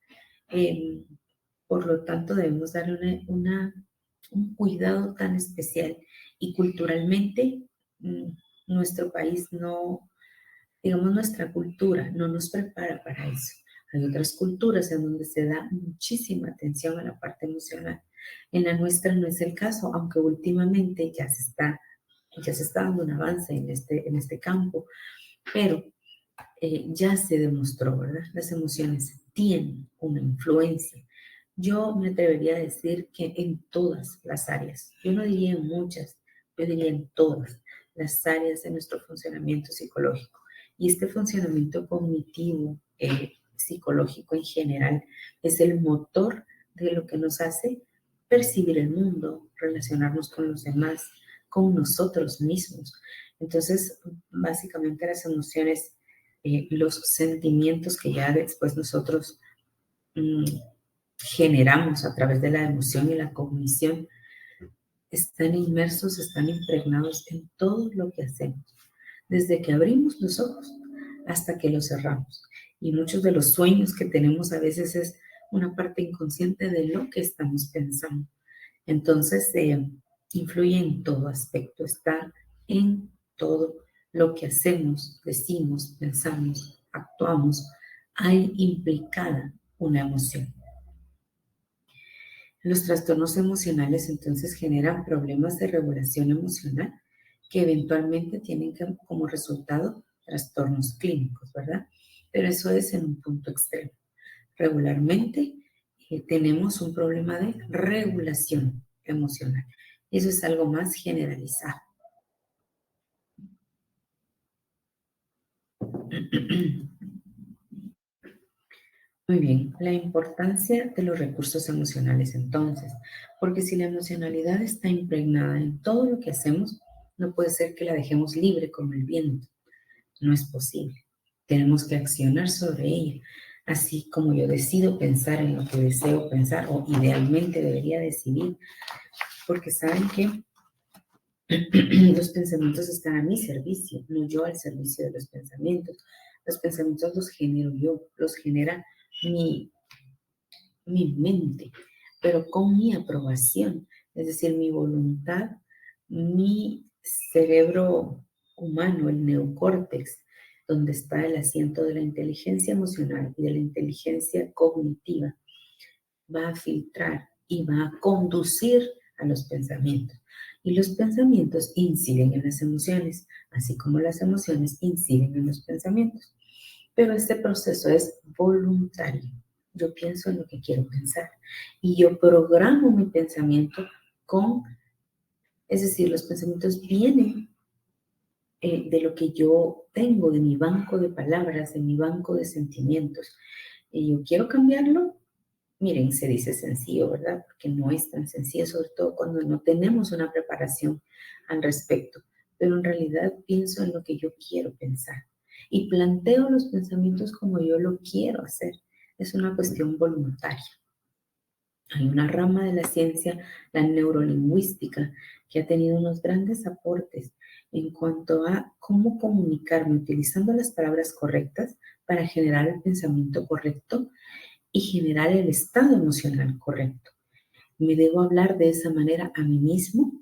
Speaker 1: eh, por lo tanto, debemos darle un cuidado tan especial y culturalmente nuestro país no, digamos, nuestra cultura no nos prepara para eso. Hay otras culturas en donde se da muchísima atención a la parte emocional. En la nuestra no es el caso, aunque últimamente ya se está dando un avance en este campo, pero ya se demostró, ¿verdad? Las emociones tienen una influencia. Yo me atrevería a decir que en todas las áreas, yo no diría en muchas, yo diría en todas las áreas de nuestro funcionamiento psicológico. Y este funcionamiento cognitivo, psicológico en general, es el motor de lo que nos hace percibir el mundo, relacionarnos con los demás, con nosotros mismos. Entonces, básicamente las emociones, los sentimientos que ya después nosotros mm, generamos a través de la emoción y la cognición, están inmersos, están impregnados en todo lo que hacemos, desde que abrimos los ojos hasta que los cerramos. Y muchos de los sueños que tenemos a veces es una parte inconsciente de lo que estamos pensando. Entonces, influye en todo aspecto, está en todo lo que hacemos, decimos, pensamos, actuamos. Hay implicada una emoción. Los trastornos emocionales entonces generan problemas de regulación emocional que eventualmente tienen como resultado trastornos clínicos, ¿verdad? Pero eso es en un punto extremo. Regularmente tenemos un problema de regulación emocional. Eso es algo más generalizado. Muy bien, la importancia de los recursos emocionales entonces, porque si la emocionalidad está impregnada en todo lo que hacemos, no puede ser que la dejemos libre como el viento. No es posible. Tenemos que accionar sobre ella, así como yo decido pensar en lo que deseo pensar o idealmente debería decidir, porque saben que los pensamientos están a mi servicio, no yo al servicio de los pensamientos. Los pensamientos los genero yo, los genera mi, mi mente, pero con mi aprobación, es decir, mi voluntad, mi cerebro humano, el neocórtex, donde está el asiento de la inteligencia emocional y de la inteligencia cognitiva, va a filtrar y va a conducir a los pensamientos. Y los pensamientos inciden en las emociones, así como las emociones inciden en los pensamientos. Pero este proceso es voluntario. Yo pienso en lo que quiero pensar y yo programo mi pensamiento con, es decir, los pensamientos vienen de lo que yo tengo, de mi banco de palabras, de mi banco de sentimientos. Y yo quiero cambiarlo. Miren, se dice sencillo, ¿verdad? Porque no es tan sencillo, sobre todo cuando no tenemos una preparación al respecto. Pero en realidad pienso en lo que yo quiero pensar y planteo los pensamientos como yo lo quiero hacer. Es una cuestión voluntaria. Hay una rama de la ciencia, la neurolingüística, que ha tenido unos grandes aportes en cuanto a cómo comunicarme utilizando las palabras correctas para generar el pensamiento correcto y generar el estado emocional correcto. Me debo hablar de esa manera a mí mismo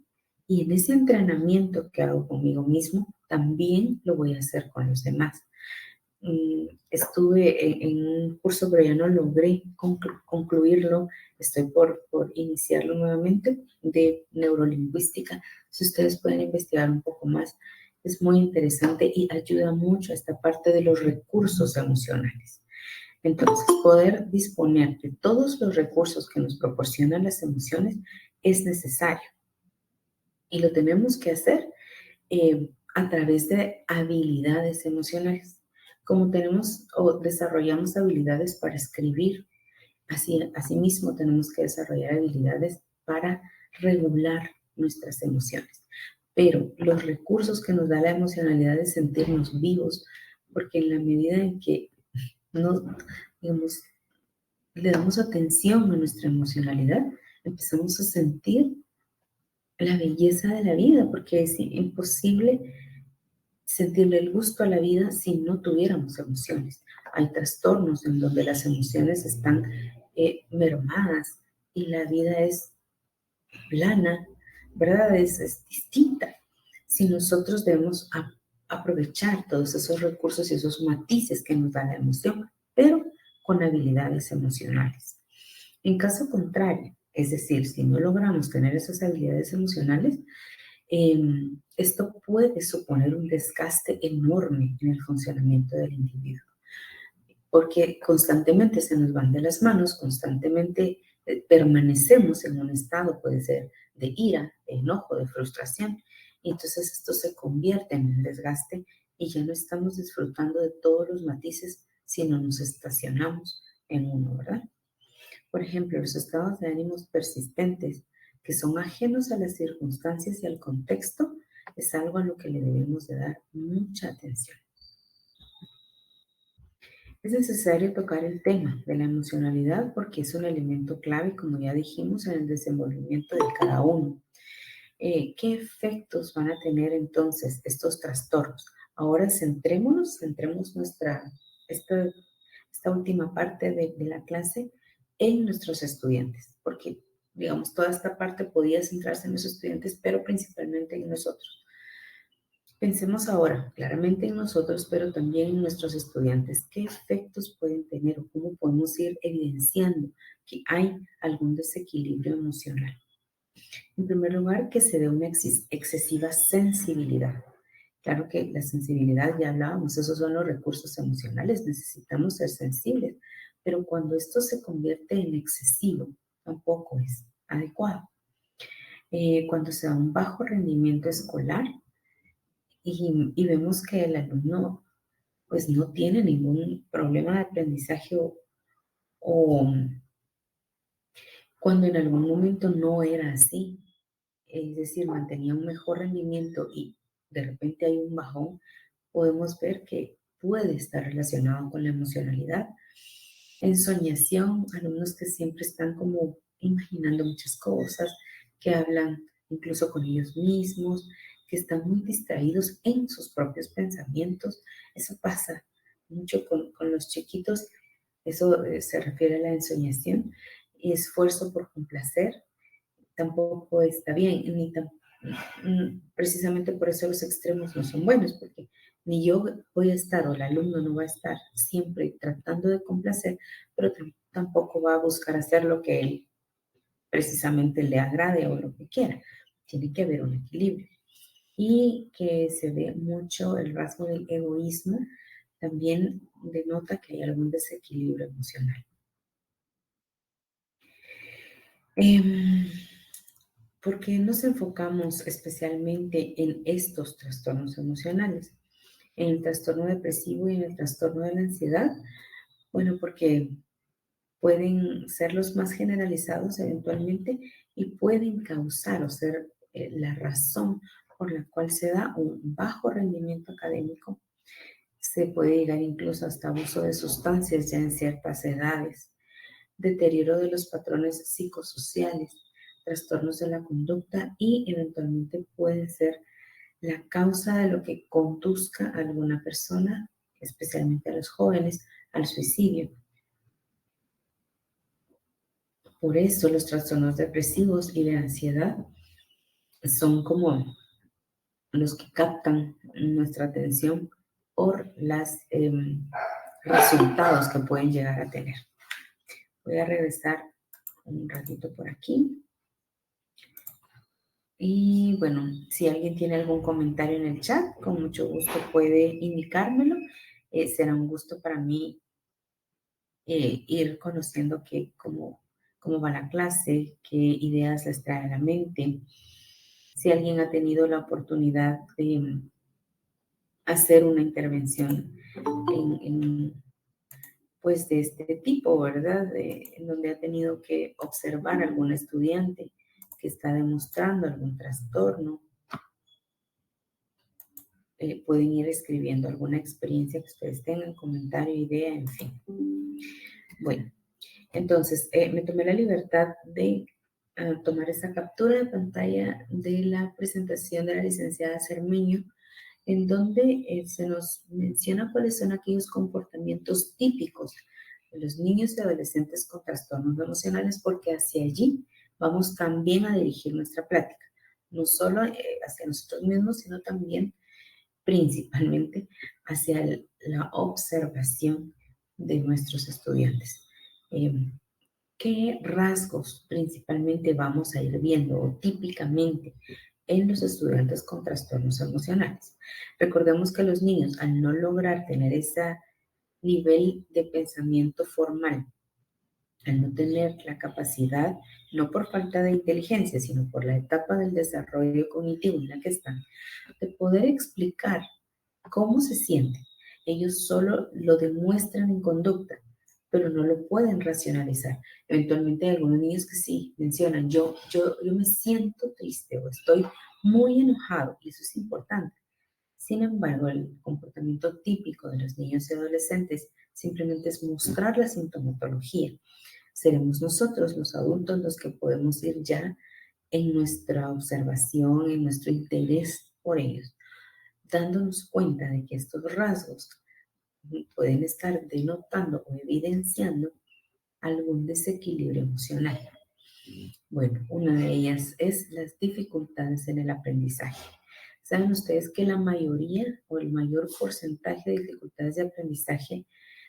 Speaker 1: y en ese entrenamiento que hago conmigo mismo, también lo voy a hacer con los demás. Estuve en un curso, pero ya no logré concluirlo. Estoy por iniciarlo nuevamente de neurolingüística. Si ustedes pueden investigar un poco más, es muy interesante y ayuda mucho a esta parte de los recursos emocionales. Entonces, poder disponer de todos los recursos que nos proporcionan las emociones es necesario y lo tenemos que hacer a través de habilidades emocionales. Como tenemos o desarrollamos habilidades para escribir, asimismo tenemos que desarrollar habilidades para regular nuestras emociones. Pero los recursos que nos da la emocionalidad es sentirnos vivos, porque en la medida en que nos, digamos, le damos atención a nuestra emocionalidad, empezamos a sentir la belleza de la vida, porque es imposible sentirle el gusto a la vida si no tuviéramos emociones. Hay trastornos en donde las emociones están mermadas y la vida es plana, ¿verdad? Es distinta. Si nosotros debemos aprovechar todos esos recursos y esos matices que nos da la emoción, pero con habilidades emocionales. En caso contrario, es decir, si no logramos tener esas habilidades emocionales, esto puede suponer un desgaste enorme en el funcionamiento del individuo, porque constantemente se nos van de las manos, constantemente permanecemos en un estado, puede ser de ira, de enojo, de frustración, y entonces esto se convierte en un desgaste y ya no estamos disfrutando de todos los matices, sino nos estacionamos en uno, ¿verdad? Por ejemplo, los estados de ánimos persistentes que son ajenos a las circunstancias y al contexto es algo a lo que le debemos de dar mucha atención. Es necesario tocar el tema de la emocionalidad porque es un elemento clave, como ya dijimos, en el desenvolvimiento de cada uno. ¿Qué efectos van a tener entonces estos trastornos? Ahora centremos esta última parte de la clase en nuestros estudiantes, porque digamos, toda esta parte podía centrarse en los estudiantes, pero principalmente en nosotros. Pensemos ahora claramente en nosotros, pero también en nuestros estudiantes. ¿Qué efectos pueden tener o cómo podemos ir evidenciando que hay algún desequilibrio emocional? En primer lugar, que se dé una excesiva sensibilidad. Claro que la sensibilidad, ya hablábamos, esos son los recursos emocionales, necesitamos ser sensibles, pero cuando esto se convierte en excesivo, tampoco es adecuado. Cuando se da un bajo rendimiento escolar y vemos que el alumno pues no tiene ningún problema de aprendizaje o cuando en algún momento no era así, es decir, mantenía un mejor rendimiento y de repente hay un bajón, podemos ver que puede estar relacionado con la emocionalidad. Ensoñación, alumnos que siempre están como imaginando muchas cosas, que hablan incluso con ellos mismos, que están muy distraídos en sus propios pensamientos. Eso pasa mucho con los chiquitos. Eso se refiere a la ensoñación. Y esfuerzo por complacer tampoco está bien, precisamente por eso los extremos no son buenos, porque ni yo voy a estar o el alumno no va a estar siempre tratando de complacer, pero tampoco va a buscar hacer lo que él precisamente le agrade o lo que quiera. Tiene que haber un equilibrio. Y que se ve mucho el rasgo del egoísmo, también denota que hay algún desequilibrio emocional. Eh, ¿Por qué nos enfocamos especialmente en estos trastornos emocionales? En el trastorno depresivo y en el trastorno de la ansiedad. Bueno, porque pueden ser los más generalizados eventualmente y pueden causar o ser la razón por la cual se da un bajo rendimiento académico. Se puede llegar incluso hasta abuso de sustancias ya en ciertas edades, deterioro de los patrones psicosociales, trastornos de la conducta y eventualmente puede ser la causa de lo que conduzca a alguna persona, especialmente a los jóvenes, al suicidio. Por eso los trastornos depresivos y de ansiedad son como los que captan nuestra atención por los resultados que pueden llegar a tener. Voy a regresar un ratito por aquí. Y bueno, si alguien tiene algún comentario en el chat, con mucho gusto puede indicármelo. Será un gusto para mí ir conociendo cómo va la clase, qué ideas les trae a la mente. Si alguien ha tenido la oportunidad de hacer una intervención pues de este tipo, ¿verdad? En donde ha tenido que observar a algún estudiante que está demostrando algún trastorno. Pueden ir escribiendo alguna experiencia que ustedes tengan, comentario, idea, en fin. Bueno, entonces me tomé la libertad de tomar esa captura de pantalla de la presentación de la licenciada Cermeño, en donde se nos menciona cuáles son aquellos comportamientos típicos de los niños y adolescentes con trastornos emocionales, porque hacia allí vamos también a dirigir nuestra plática, no solo hacia nosotros mismos, sino también principalmente hacia la observación de nuestros estudiantes. ¿Qué rasgos principalmente vamos a ir viendo o típicamente en los estudiantes con trastornos emocionales? Recordemos que los niños, al no lograr tener ese nivel de pensamiento formal, al no tener la capacidad, no por falta de inteligencia, sino por la etapa del desarrollo cognitivo en la que están, de poder explicar cómo se sienten. Ellos solo lo demuestran en conducta, pero no lo pueden racionalizar. Eventualmente hay algunos niños que sí mencionan, yo me siento triste o estoy muy enojado, y eso es importante. Sin embargo, el comportamiento típico de los niños y adolescentes simplemente es mostrar la sintomatología. Seremos nosotros, los adultos, los que podemos ir ya en nuestra observación, en nuestro interés por ellos, dándonos cuenta de que estos rasgos pueden estar denotando o evidenciando algún desequilibrio emocional. Bueno, una de ellas es las dificultades en el aprendizaje. ¿Saben ustedes que la mayoría o el mayor porcentaje de dificultades de aprendizaje,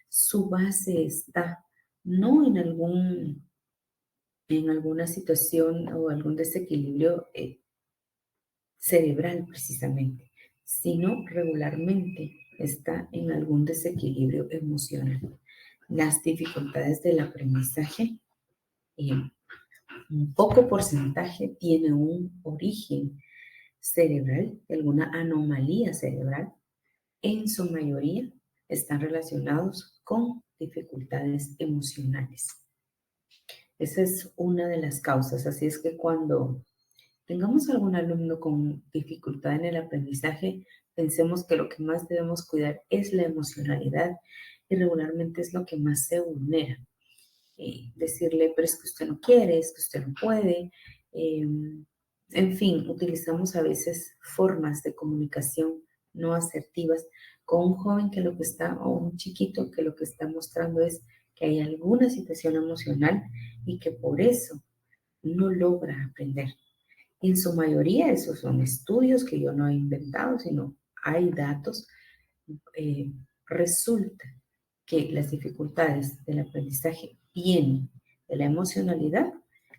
Speaker 1: su base está no en alguna situación o algún desequilibrio cerebral precisamente, sino regularmente está en algún desequilibrio emocional? Las dificultades del aprendizaje, eh, un poco porcentaje tiene un origen cerebral, alguna anomalía cerebral. En su mayoría están relacionados con dificultades emocionales. Esa es una de las causas. Así es que cuando tengamos algún alumno con dificultad en el aprendizaje, pensemos que lo que más debemos cuidar es la emocionalidad y regularmente es lo que más se vulnera. Decirle, pero es que usted no quiere, es que usted no puede. Eh, en fin, utilizamos a veces formas de comunicación no asertivas con un joven que lo que está, o un chiquito que lo que está mostrando es que hay alguna situación emocional y que por eso no logra aprender. En su mayoría, esos son estudios que yo no he inventado, sino hay datos. eh, Resulta que las dificultades del aprendizaje vienen de la emocionalidad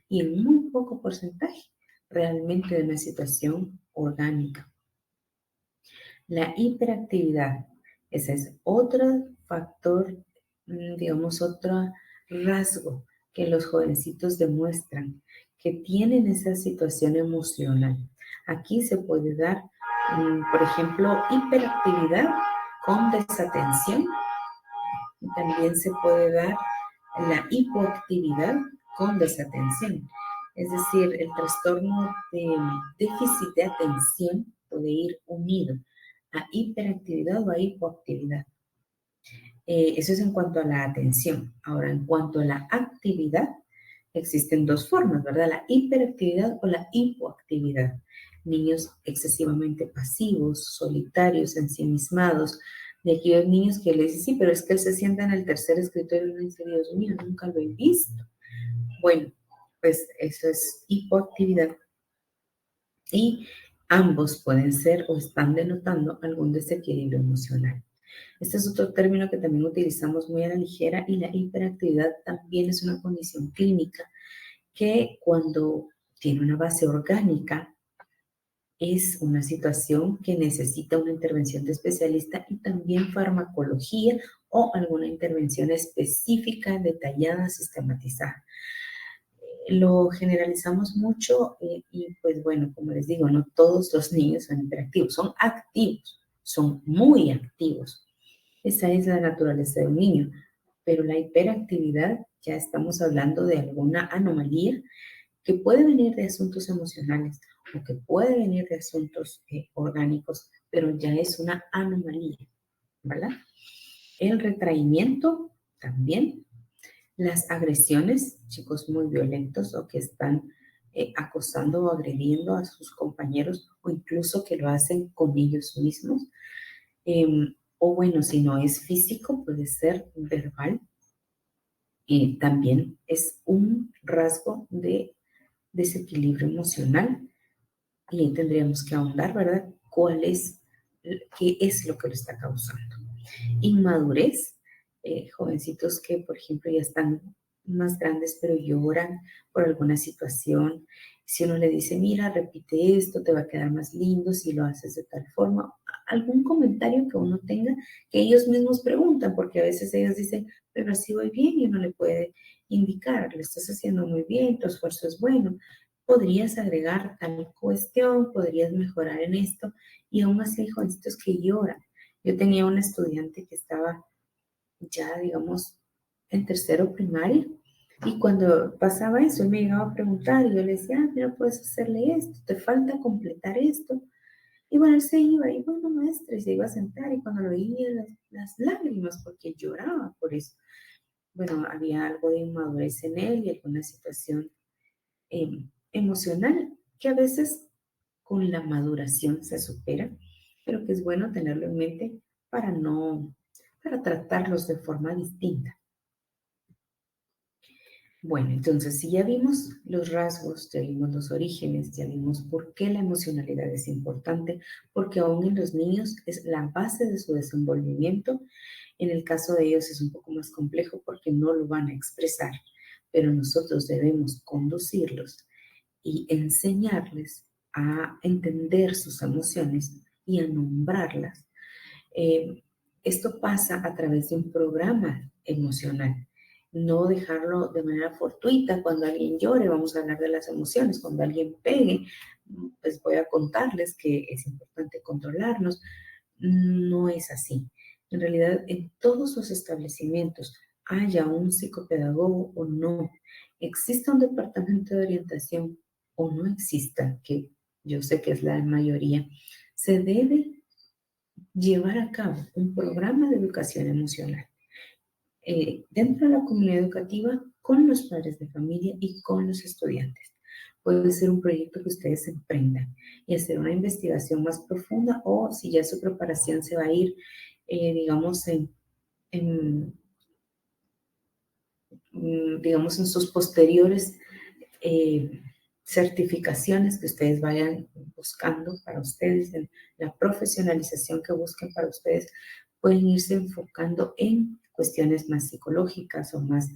Speaker 1: y en muy poco porcentaje realmente de una situación orgánica. La hiperactividad, ese es otro factor, digamos, otro rasgo que los jovencitos demuestran, que tienen esa situación emocional. Aquí se puede dar, por ejemplo, hiperactividad con desatención, y también se puede dar la hipoactividad con desatención. Es decir, el trastorno de déficit de atención puede ir unido a hiperactividad o a hipoactividad. Eso es en cuanto a la atención. Ahora, en cuanto a la actividad, existen dos formas, ¿verdad? La hiperactividad o la hipoactividad. Niños excesivamente pasivos, solitarios, ensimismados, de aquellos niños que le dicen, sí, pero es que él se sienta en el tercer escritorio y uno dice, Dios mío, nunca lo he visto. Bueno, pues eso es hipoactividad. Y ambos pueden ser o están denotando algún desequilibrio emocional. Este es otro término que también utilizamos muy a la ligera, y la hiperactividad también es una condición clínica que cuando tiene una base orgánica es una situación que necesita una intervención de especialista y también farmacología o alguna intervención específica, detallada, sistematizada. Lo generalizamos mucho y pues bueno, como les digo, no todos los niños son hiperactivos, son activos, son muy activos. Esa es la naturaleza de un niño, pero la hiperactividad ya estamos hablando de alguna anomalía que puede venir de asuntos emocionales o que puede venir de asuntos orgánicos, pero ya es una anomalía, ¿verdad? El retraimiento también, las agresiones, chicos muy violentos o que están acosando o agrediendo a sus compañeros o incluso que lo hacen con ellos mismos. O bueno, si no es físico, puede ser verbal. Y también es un rasgo de desequilibrio emocional y tendríamos que ahondar, ¿verdad? ¿Qué es lo que lo está causando? Inmadurez, jovencitos que, por ejemplo, ya están más grandes, pero lloran por alguna situación. Si uno le dice, mira, repite esto, te va a quedar más lindo si lo haces de tal forma, algún comentario que uno tenga, que ellos mismos preguntan, porque a veces ellos dicen, pero así voy bien, y uno le puede indicar, lo estás haciendo muy bien, tu esfuerzo es bueno, podrías agregar tal cuestión, podrías mejorar en esto, y aún así hay jovencitos que lloran. Yo tenía una estudiante que estaba ya, digamos, en tercero primaria, y cuando pasaba eso, él me llegaba a preguntar y yo le decía, ah, mira, puedes hacerle esto, te falta completar esto. Y bueno, él se iba, y bueno, maestra, y se iba a sentar, y cuando lo veía las lágrimas, porque lloraba por eso. Bueno, había algo de inmadurez en él y alguna situación eh, emocional que a veces con la maduración se supera, pero que es bueno tenerlo en mente para no, para tratarlos de forma distinta. Bueno, entonces si ya vimos los rasgos, ya vimos los orígenes, ya vimos por qué la emocionalidad es importante, porque aún en los niños es la base de su desenvolvimiento. En el caso de ellos es un poco más complejo porque no lo van a expresar, pero nosotros debemos conducirlos y enseñarles a entender sus emociones y a nombrarlas. Eh, Esto pasa a través de un programa emocional. No dejarlo de manera fortuita. Cuando alguien llore, vamos a hablar de las emociones. Cuando alguien pegue, pues voy a contarles que es importante controlarnos. No es así. En realidad, en todos los establecimientos, haya un psicopedagogo o no, exista un departamento de orientación o no exista, que yo sé que es la mayoría, se debe llevar a cabo un programa de educación emocional dentro de la comunidad educativa con los padres de familia y con los estudiantes. Puede ser un proyecto que ustedes emprendan y hacer una investigación más profunda o si ya su preparación se va a ir, digamos, en, digamos, en sus posteriores eh, certificaciones que ustedes vayan buscando para ustedes, en la profesionalización que busquen para ustedes, pueden irse enfocando en cuestiones más psicológicas o más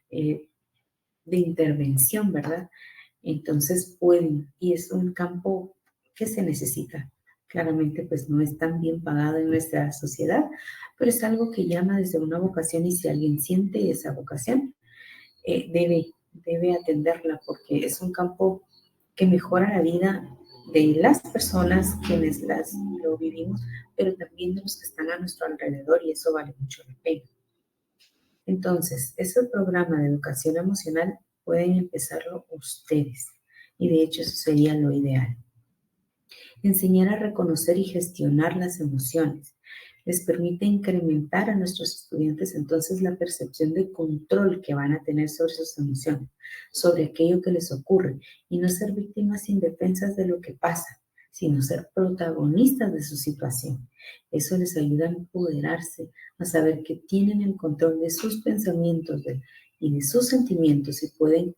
Speaker 1: eh, de intervención, ¿verdad? Entonces pueden, y es un campo que se necesita. Claramente, pues no es tan bien pagado en nuestra sociedad, pero es algo que llama desde una vocación y si alguien siente esa vocación, debe atenderla porque es un campo que mejora la vida de las personas quienes lo vivimos, pero también de los que están a nuestro alrededor y eso vale mucho la pena. Entonces, ese programa de educación emocional pueden empezarlo ustedes y de hecho eso sería lo ideal. Enseñar a reconocer y gestionar las emociones les permite incrementar a nuestros estudiantes entonces la percepción de control que van a tener sobre sus emociones, sobre aquello que les ocurre y no ser víctimas indefensas de lo que pasa, sino ser protagonistas de su situación. Eso les ayuda a empoderarse, a saber que tienen el control de sus pensamientos y de sus sentimientos y pueden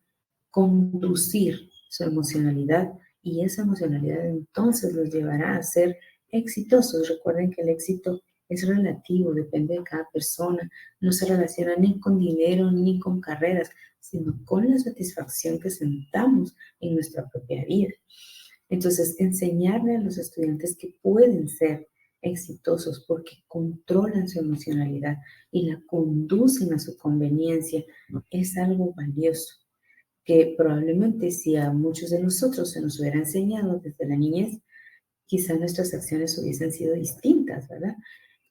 Speaker 1: conducir su emocionalidad y esa emocionalidad entonces los llevará a ser exitosos. Recuerden que el éxito es relativo, depende de cada persona, no se relaciona ni con dinero ni con carreras, sino con la satisfacción que sentamos en nuestra propia vida. Entonces, enseñarle a los estudiantes que pueden ser exitosos porque controlan su emocionalidad y la conducen a su conveniencia es algo valioso que probablemente si a muchos de nosotros se nos hubiera enseñado desde la niñez, quizás nuestras acciones hubiesen sido distintas, ¿verdad?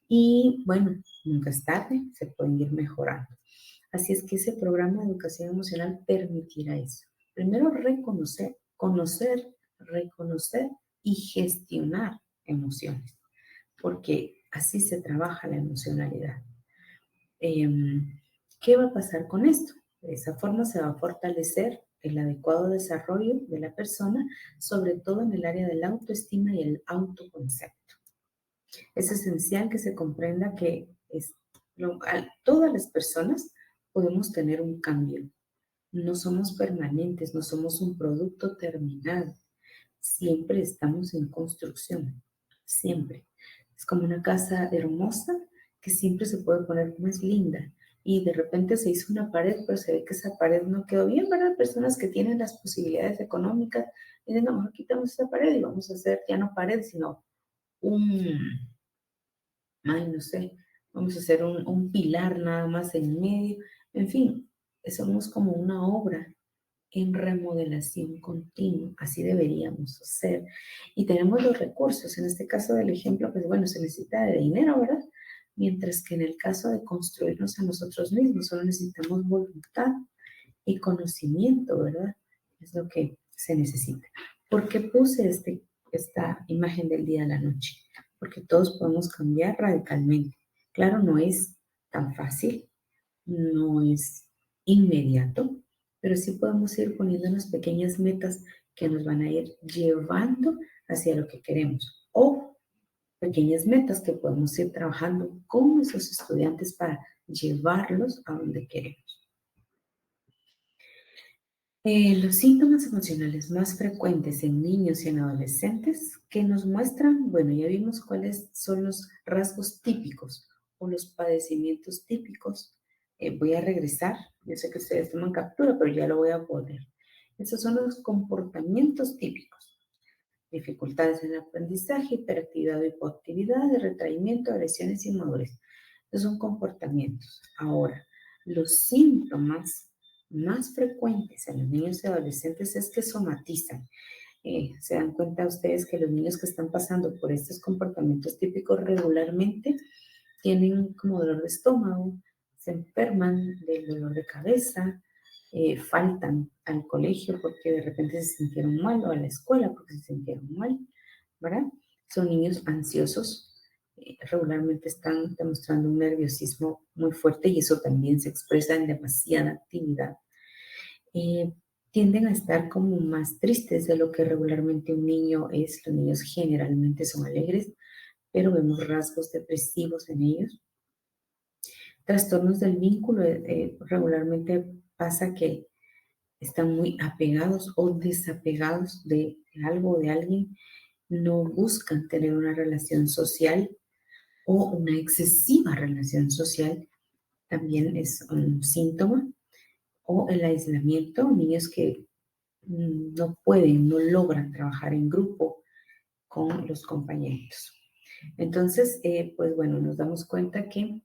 Speaker 1: Y bueno, nunca es tarde, se pueden ir mejorando. Así es que ese programa de educación emocional permitirá eso. Primero, reconocer, conocer, reconocer y gestionar emociones, porque así se trabaja la emocionalidad. ¿Qué va a pasar con esto? De esa forma se va a fortalecer el adecuado desarrollo de la persona, sobre todo en el área de la autoestima y el autoconcepto. Es esencial que se comprenda que todas las personas podemos tener un cambio. No somos permanentes, no somos un producto terminado. Siempre estamos en construcción, siempre. Es como una casa hermosa que siempre se puede poner más linda y de repente se hizo una pared, pero se ve que esa pared no quedó bien, ¿verdad? Personas que tienen las posibilidades económicas dicen, no, mejor quitamos esa pared y vamos a hacer ya no pared, sino un, ay, no sé, vamos a hacer un pilar nada más en medio. En fin, somos como una obra en remodelación continua, así deberíamos hacer. Y tenemos los recursos, en este caso del ejemplo, pues bueno, se necesita de dinero, ¿verdad? Mientras que en el caso de construirnos a nosotros mismos, solo necesitamos voluntad y conocimiento, ¿verdad? Es lo que se necesita. ¿Por qué puse esta imagen del día a la noche? Porque todos podemos cambiar radicalmente. Claro, no es tan fácil, no es inmediato, pero sí podemos ir poniéndonos pequeñas metas que nos van a ir llevando hacia lo que queremos o pequeñas metas que podemos ir trabajando con nuestros estudiantes para llevarlos a donde queremos. Los síntomas emocionales más frecuentes en niños y en adolescentes que nos muestran, bueno, ya vimos cuáles son los rasgos típicos o los padecimientos típicos. Voy a regresar, yo sé que ustedes toman captura, pero ya lo voy a poner. Estos son los comportamientos típicos. Dificultades en el aprendizaje, hiperactividad o hipoactividad, retraimiento, agresiones y inmadurez. Estos son comportamientos. Ahora, los síntomas más frecuentes en los niños y adolescentes es que somatizan. Se dan cuenta ustedes que los niños que están pasando por estos comportamientos típicos regularmente tienen como dolor de estómago, se enferman del dolor de cabeza, faltan al colegio porque de repente se sintieron mal o a la escuela porque se sintieron mal, ¿verdad? Son niños ansiosos, regularmente están demostrando un nerviosismo muy fuerte y eso también se expresa en demasiada actividad. Eh, Tienden a estar como más tristes de lo que regularmente un niño es. Los niños generalmente son alegres, pero vemos rasgos depresivos en ellos. Trastornos del vínculo, regularmente pasa que están muy apegados o desapegados de algo o de alguien, no buscan tener una relación social o una excesiva relación social, también es un síntoma, o el aislamiento, niños que no pueden, no logran trabajar en grupo con los compañeros. Entonces, pues bueno, nos damos cuenta que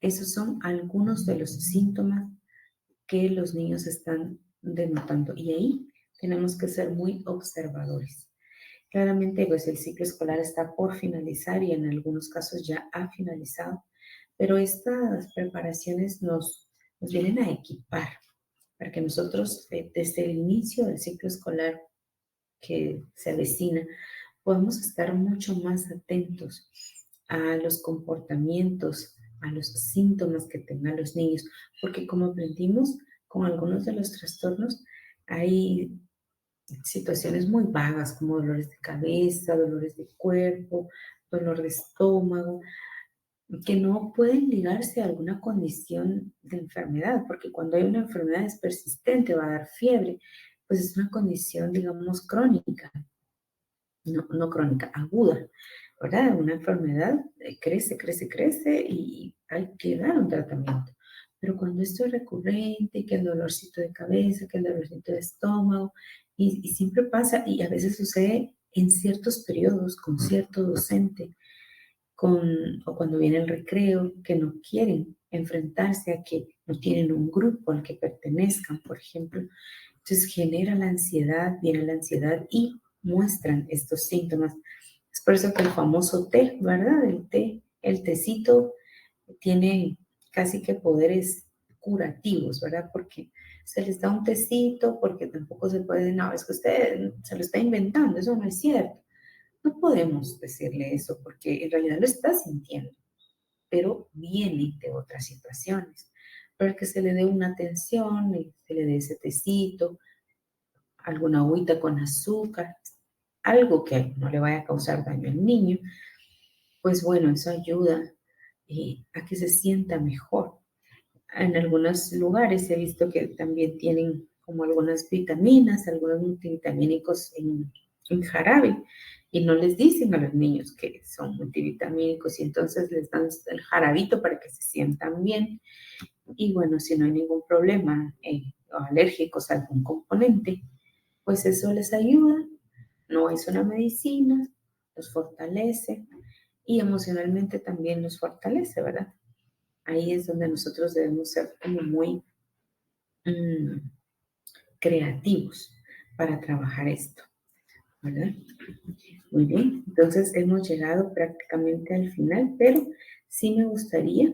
Speaker 1: esos son algunos de los síntomas que los niños están denotando y ahí tenemos que ser muy observadores. Claramente, pues el ciclo escolar está por finalizar y en algunos casos ya ha finalizado, pero estas preparaciones nos vienen a equipar para que nosotros desde el inicio del ciclo escolar que se avecina podamos estar mucho más atentos a los comportamientos, a los síntomas que tengan los niños, porque como aprendimos con algunos de los trastornos, hay situaciones muy vagas como dolores de cabeza, dolores de cuerpo, dolor de estómago, que no pueden ligarse a alguna condición de enfermedad, porque cuando hay una enfermedad es persistente, va a dar fiebre, pues es una condición, digamos, crónica, no crónica, aguda, ¿verdad? Una enfermedad crece, crece, crece y hay que dar un tratamiento. Pero cuando esto es recurrente, que el dolorcito de cabeza, que el dolorcito de estómago, y siempre pasa, y a veces sucede en ciertos periodos con cierto docente, o cuando viene el recreo, que no quieren enfrentarse a que no tienen un grupo al que pertenezcan, por ejemplo. Entonces genera la ansiedad, viene la ansiedad y muestran estos síntomas. Es por eso que el famoso té, ¿verdad? El té, el tecito tiene casi que poderes curativos, ¿verdad? Porque se les da un tecito, porque tampoco se puede, no, es que usted se lo está inventando, eso no es cierto. No podemos decirle eso porque en realidad lo está sintiendo, pero viene de otras situaciones. Pero que se le dé una atención, se le dé ese tecito, alguna agüita con azúcar, algo que no le vaya a causar daño al niño, pues bueno, eso ayuda a que se sienta mejor. En algunos lugares he visto que también tienen como algunas vitaminas, algunos multivitamínicos en jarabe y no les dicen a los niños que son multivitamínicos y entonces les dan el jarabito para que se sientan bien y bueno, si no hay ningún problema o alérgicos a algún componente, pues eso les ayuda, no es una medicina, los fortalece y emocionalmente también los fortalece, ¿verdad? Ahí es donde nosotros debemos ser como muy mm, creativos para trabajar esto, ¿verdad? Muy bien, entonces hemos llegado prácticamente al final, pero sí me gustaría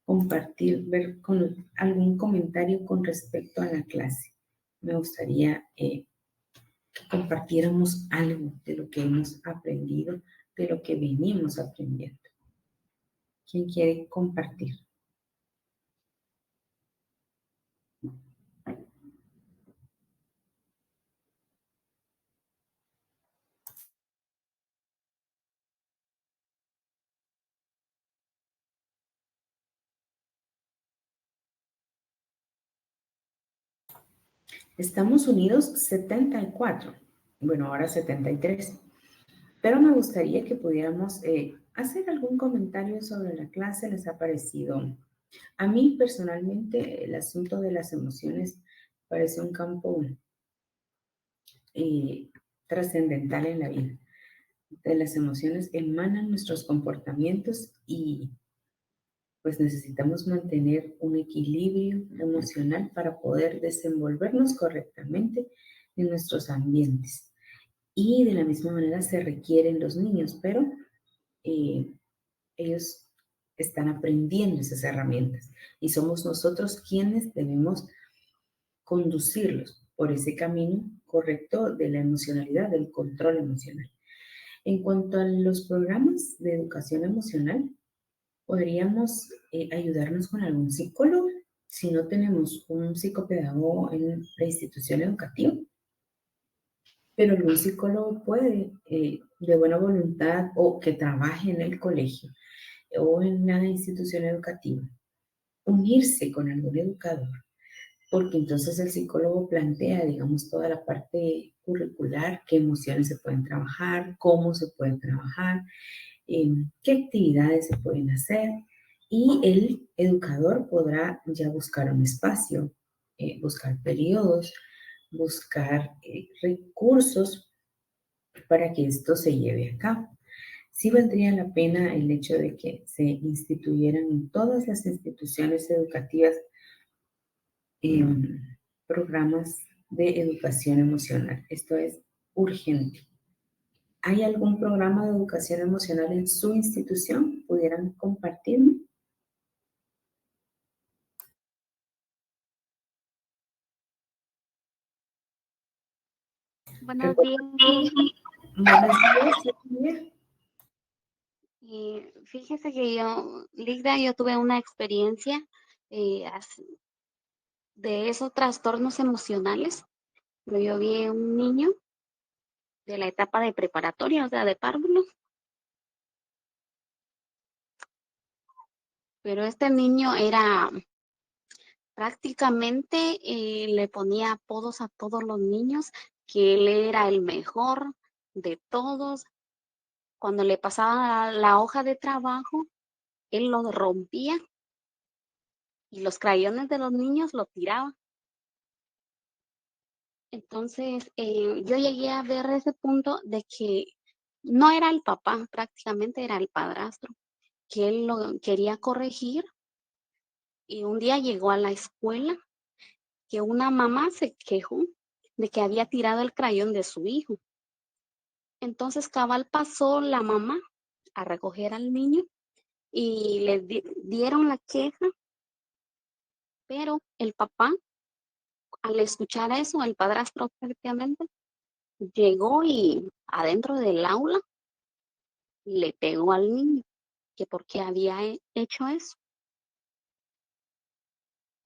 Speaker 1: compartir, ver con algún comentario con respecto a la clase. Me gustaría que compartiéramos algo de lo que hemos aprendido, de lo que venimos aprendiendo. ¿Quién quiere compartir? Estamos unidos 74, bueno, ahora 73, pero me gustaría que pudiéramos hacer algún comentario sobre la clase. ¿Les ha parecido? A mí personalmente el asunto de las emociones parece un campo eh, trascendental en la vida. De las emociones emanan nuestros comportamientos y pues necesitamos mantener un equilibrio emocional para poder desenvolvernos correctamente en nuestros ambientes. Y de la misma manera se requieren los niños, pero eh, ellos están aprendiendo esas herramientas y somos nosotros quienes debemos conducirlos por ese camino correcto de la emocionalidad, del control emocional. En cuanto a los programas de educación emocional, podríamos ayudarnos con algún psicólogo si no tenemos un psicopedagogo en la institución educativa, pero algún psicólogo puede, de buena voluntad o que trabaje en el colegio o en la institución educativa, unirse con algún educador, porque entonces el psicólogo plantea, digamos, toda la parte curricular, qué emociones se pueden trabajar, cómo se pueden trabajar, qué actividades se pueden hacer, y el educador podrá ya buscar un espacio, buscar periodos, buscar recursos para que esto se lleve a cabo. Sí valdría la pena el hecho de que se instituyeran en todas las instituciones educativas programas de educación emocional. Esto es urgente. ¿Hay algún programa de educación emocional en su institución? ¿Pudieran compartirme?
Speaker 2: Buenos
Speaker 1: Recuerdo
Speaker 2: días,
Speaker 1: que
Speaker 2: Lidia.
Speaker 1: buenos días, Cecilia.
Speaker 2: Fíjese que yo tuve una experiencia de esos trastornos emocionales. Pero yo vi un niño de la etapa de preparatoria, o sea, de párvulo, pero este niño era prácticamente, le ponía apodos a todos los niños, que él era el mejor de todos. Cuando le pasaba la hoja de trabajo, él lo rompía y los crayones de los niños lo tiraba. Entonces, yo llegué a ver ese punto de que no era el papá, prácticamente era el padrastro, que él lo quería corregir, y un día llegó a la escuela que una mamá se quejó de que había tirado el crayón de su hijo. Entonces, cabal pasó la mamá a recoger al niño y le dieron la queja, pero el papá, al escuchar eso, el padrastro prácticamente, llegó y adentro del aula le pegó al niño, que por qué había hecho eso.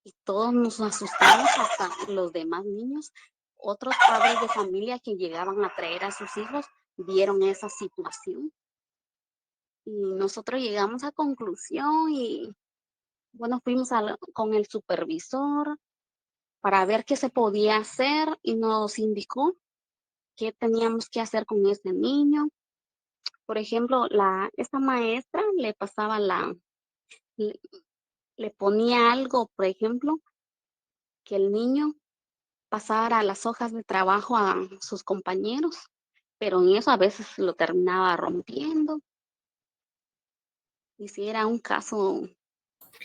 Speaker 2: Y todos nos asustamos, hasta los demás niños. Otros padres de familia que llegaban a traer a sus hijos vieron esa situación. Y nosotros llegamos a conclusión y bueno, fuimos con el supervisor para ver qué se podía hacer y nos indicó qué teníamos que hacer con ese niño. Por ejemplo, esta maestra le pasaba le, le ponía algo, por ejemplo, que el niño pasara las hojas de trabajo a sus compañeros, pero en eso a veces lo terminaba rompiendo. Y si era un caso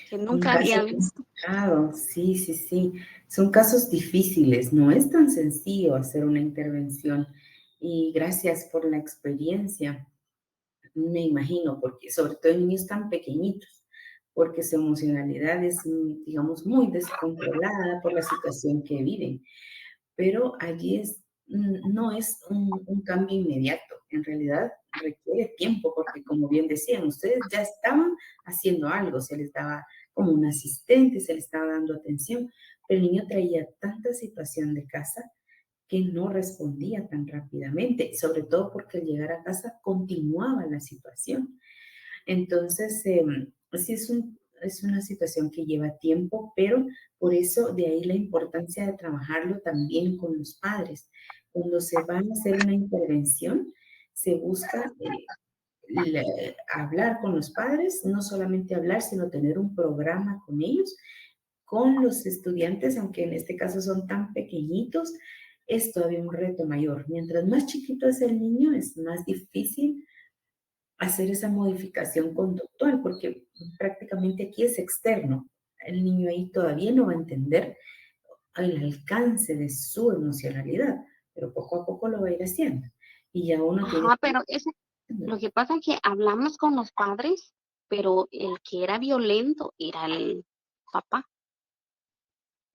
Speaker 2: que
Speaker 1: Un
Speaker 2: nunca
Speaker 1: caso
Speaker 2: había visto.
Speaker 1: complicado, sí, sí, sí. Son casos difíciles, no es tan sencillo hacer una intervención. Y gracias por la experiencia, me imagino, porque sobre todo en niños tan pequeñitos, porque su emocionalidad es, digamos, muy descontrolada por la situación que viven. Pero allí no es un cambio inmediato, en realidad requiere tiempo, porque como bien decían, ustedes ya estaban haciendo algo, se les daba como un asistente, se les estaba dando atención, pero el niño traía tanta situación de casa que no respondía tan rápidamente, sobre todo porque al llegar a casa continuaba la situación. Entonces, sí es es una situación que lleva tiempo, pero por eso de ahí la importancia de trabajarlo también con los padres. Cuando se va a hacer una intervención, se busca hablar con los padres, no solamente hablar, sino tener un programa con ellos, con los estudiantes, aunque en este caso son tan pequeñitos, es todavía un reto mayor. Mientras más chiquito es el niño, es más difícil hacer esa modificación conductual, porque prácticamente aquí es externo. El niño ahí todavía no va a entender el alcance de su emocionalidad, pero poco a poco lo va a ir haciendo. Y ya uno tiene
Speaker 2: Ajá,
Speaker 1: que ir
Speaker 2: pero ese lo
Speaker 1: haciéndolo.
Speaker 2: que pasa es que hablamos con los padres, pero el que era violento era el papá.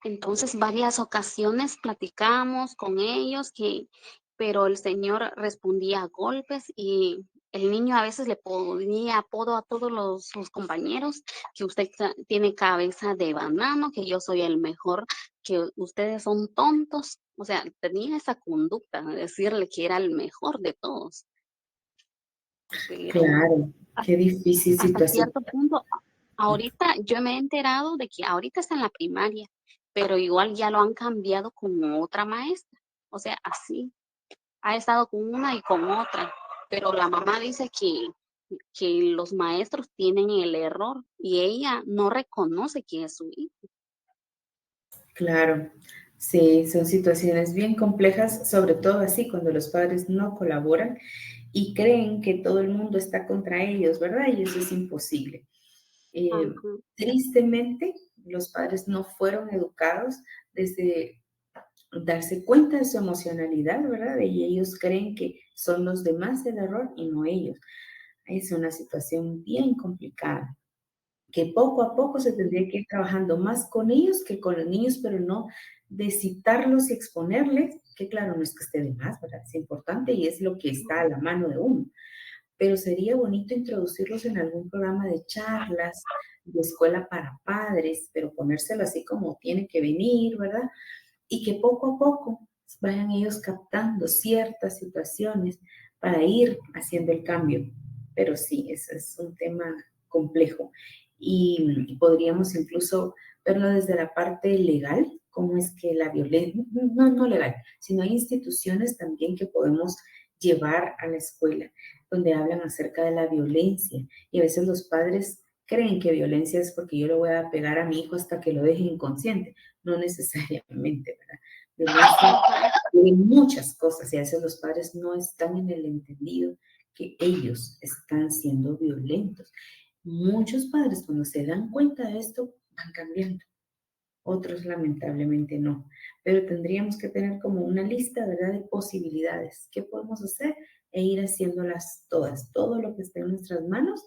Speaker 2: Entonces, varias ocasiones platicamos con ellos pero el señor respondía a golpes y el niño a veces le ponía apodo a todos sus compañeros, que usted tiene cabeza de banano, que yo soy el mejor, que ustedes son tontos. O sea, tenía esa conducta de decirle que era el mejor de todos, pero
Speaker 1: Claro, qué difícil
Speaker 2: hasta
Speaker 1: situación.
Speaker 2: cierto punto, ahorita yo me he enterado de que ahorita está en la primaria, pero igual ya lo han cambiado con otra maestra. O sea, así, ha estado con una y con otra, pero la mamá dice que los maestros tienen el error y ella no reconoce que es su hijo.
Speaker 1: Claro, sí, son situaciones bien complejas, sobre todo así cuando los padres no colaboran y creen que todo el mundo está contra ellos, ¿verdad? Y eso es imposible.
Speaker 2: Ajá.
Speaker 1: Tristemente, los padres no fueron educados desde darse cuenta de su emocionalidad, ¿verdad? Y ellos creen que son los demás el error y no ellos. Es una situación bien complicada, que poco a poco se tendría que ir trabajando más con ellos que con los niños, pero no de citarlos y exponerles, que claro, no es que esté de más, ¿verdad? Es importante y es lo que está a la mano de uno, pero sería bonito introducirlos en algún programa de charlas, de escuela para padres, pero ponérselo así como tiene que venir, ¿verdad? Y que poco a poco vayan ellos captando ciertas situaciones para ir haciendo el cambio. Pero sí, es un tema complejo y podríamos incluso verlo desde la parte legal, cómo es que la violencia, no legal, sino hay instituciones también que podemos llevar a la escuela, donde hablan acerca de la violencia y a veces los padres creen que violencia es porque yo le voy a pegar a mi hijo hasta que lo deje inconsciente, no necesariamente, ¿verdad? Violencia de muchas cosas y a veces los padres no están en el entendido que ellos están siendo violentos. Muchos padres cuando se dan cuenta de esto van cambiando, otros lamentablemente no, pero tendríamos que tener como una lista, ¿verdad?, de posibilidades, qué podemos hacer e ir haciéndolas todas, todo lo que esté en nuestras manos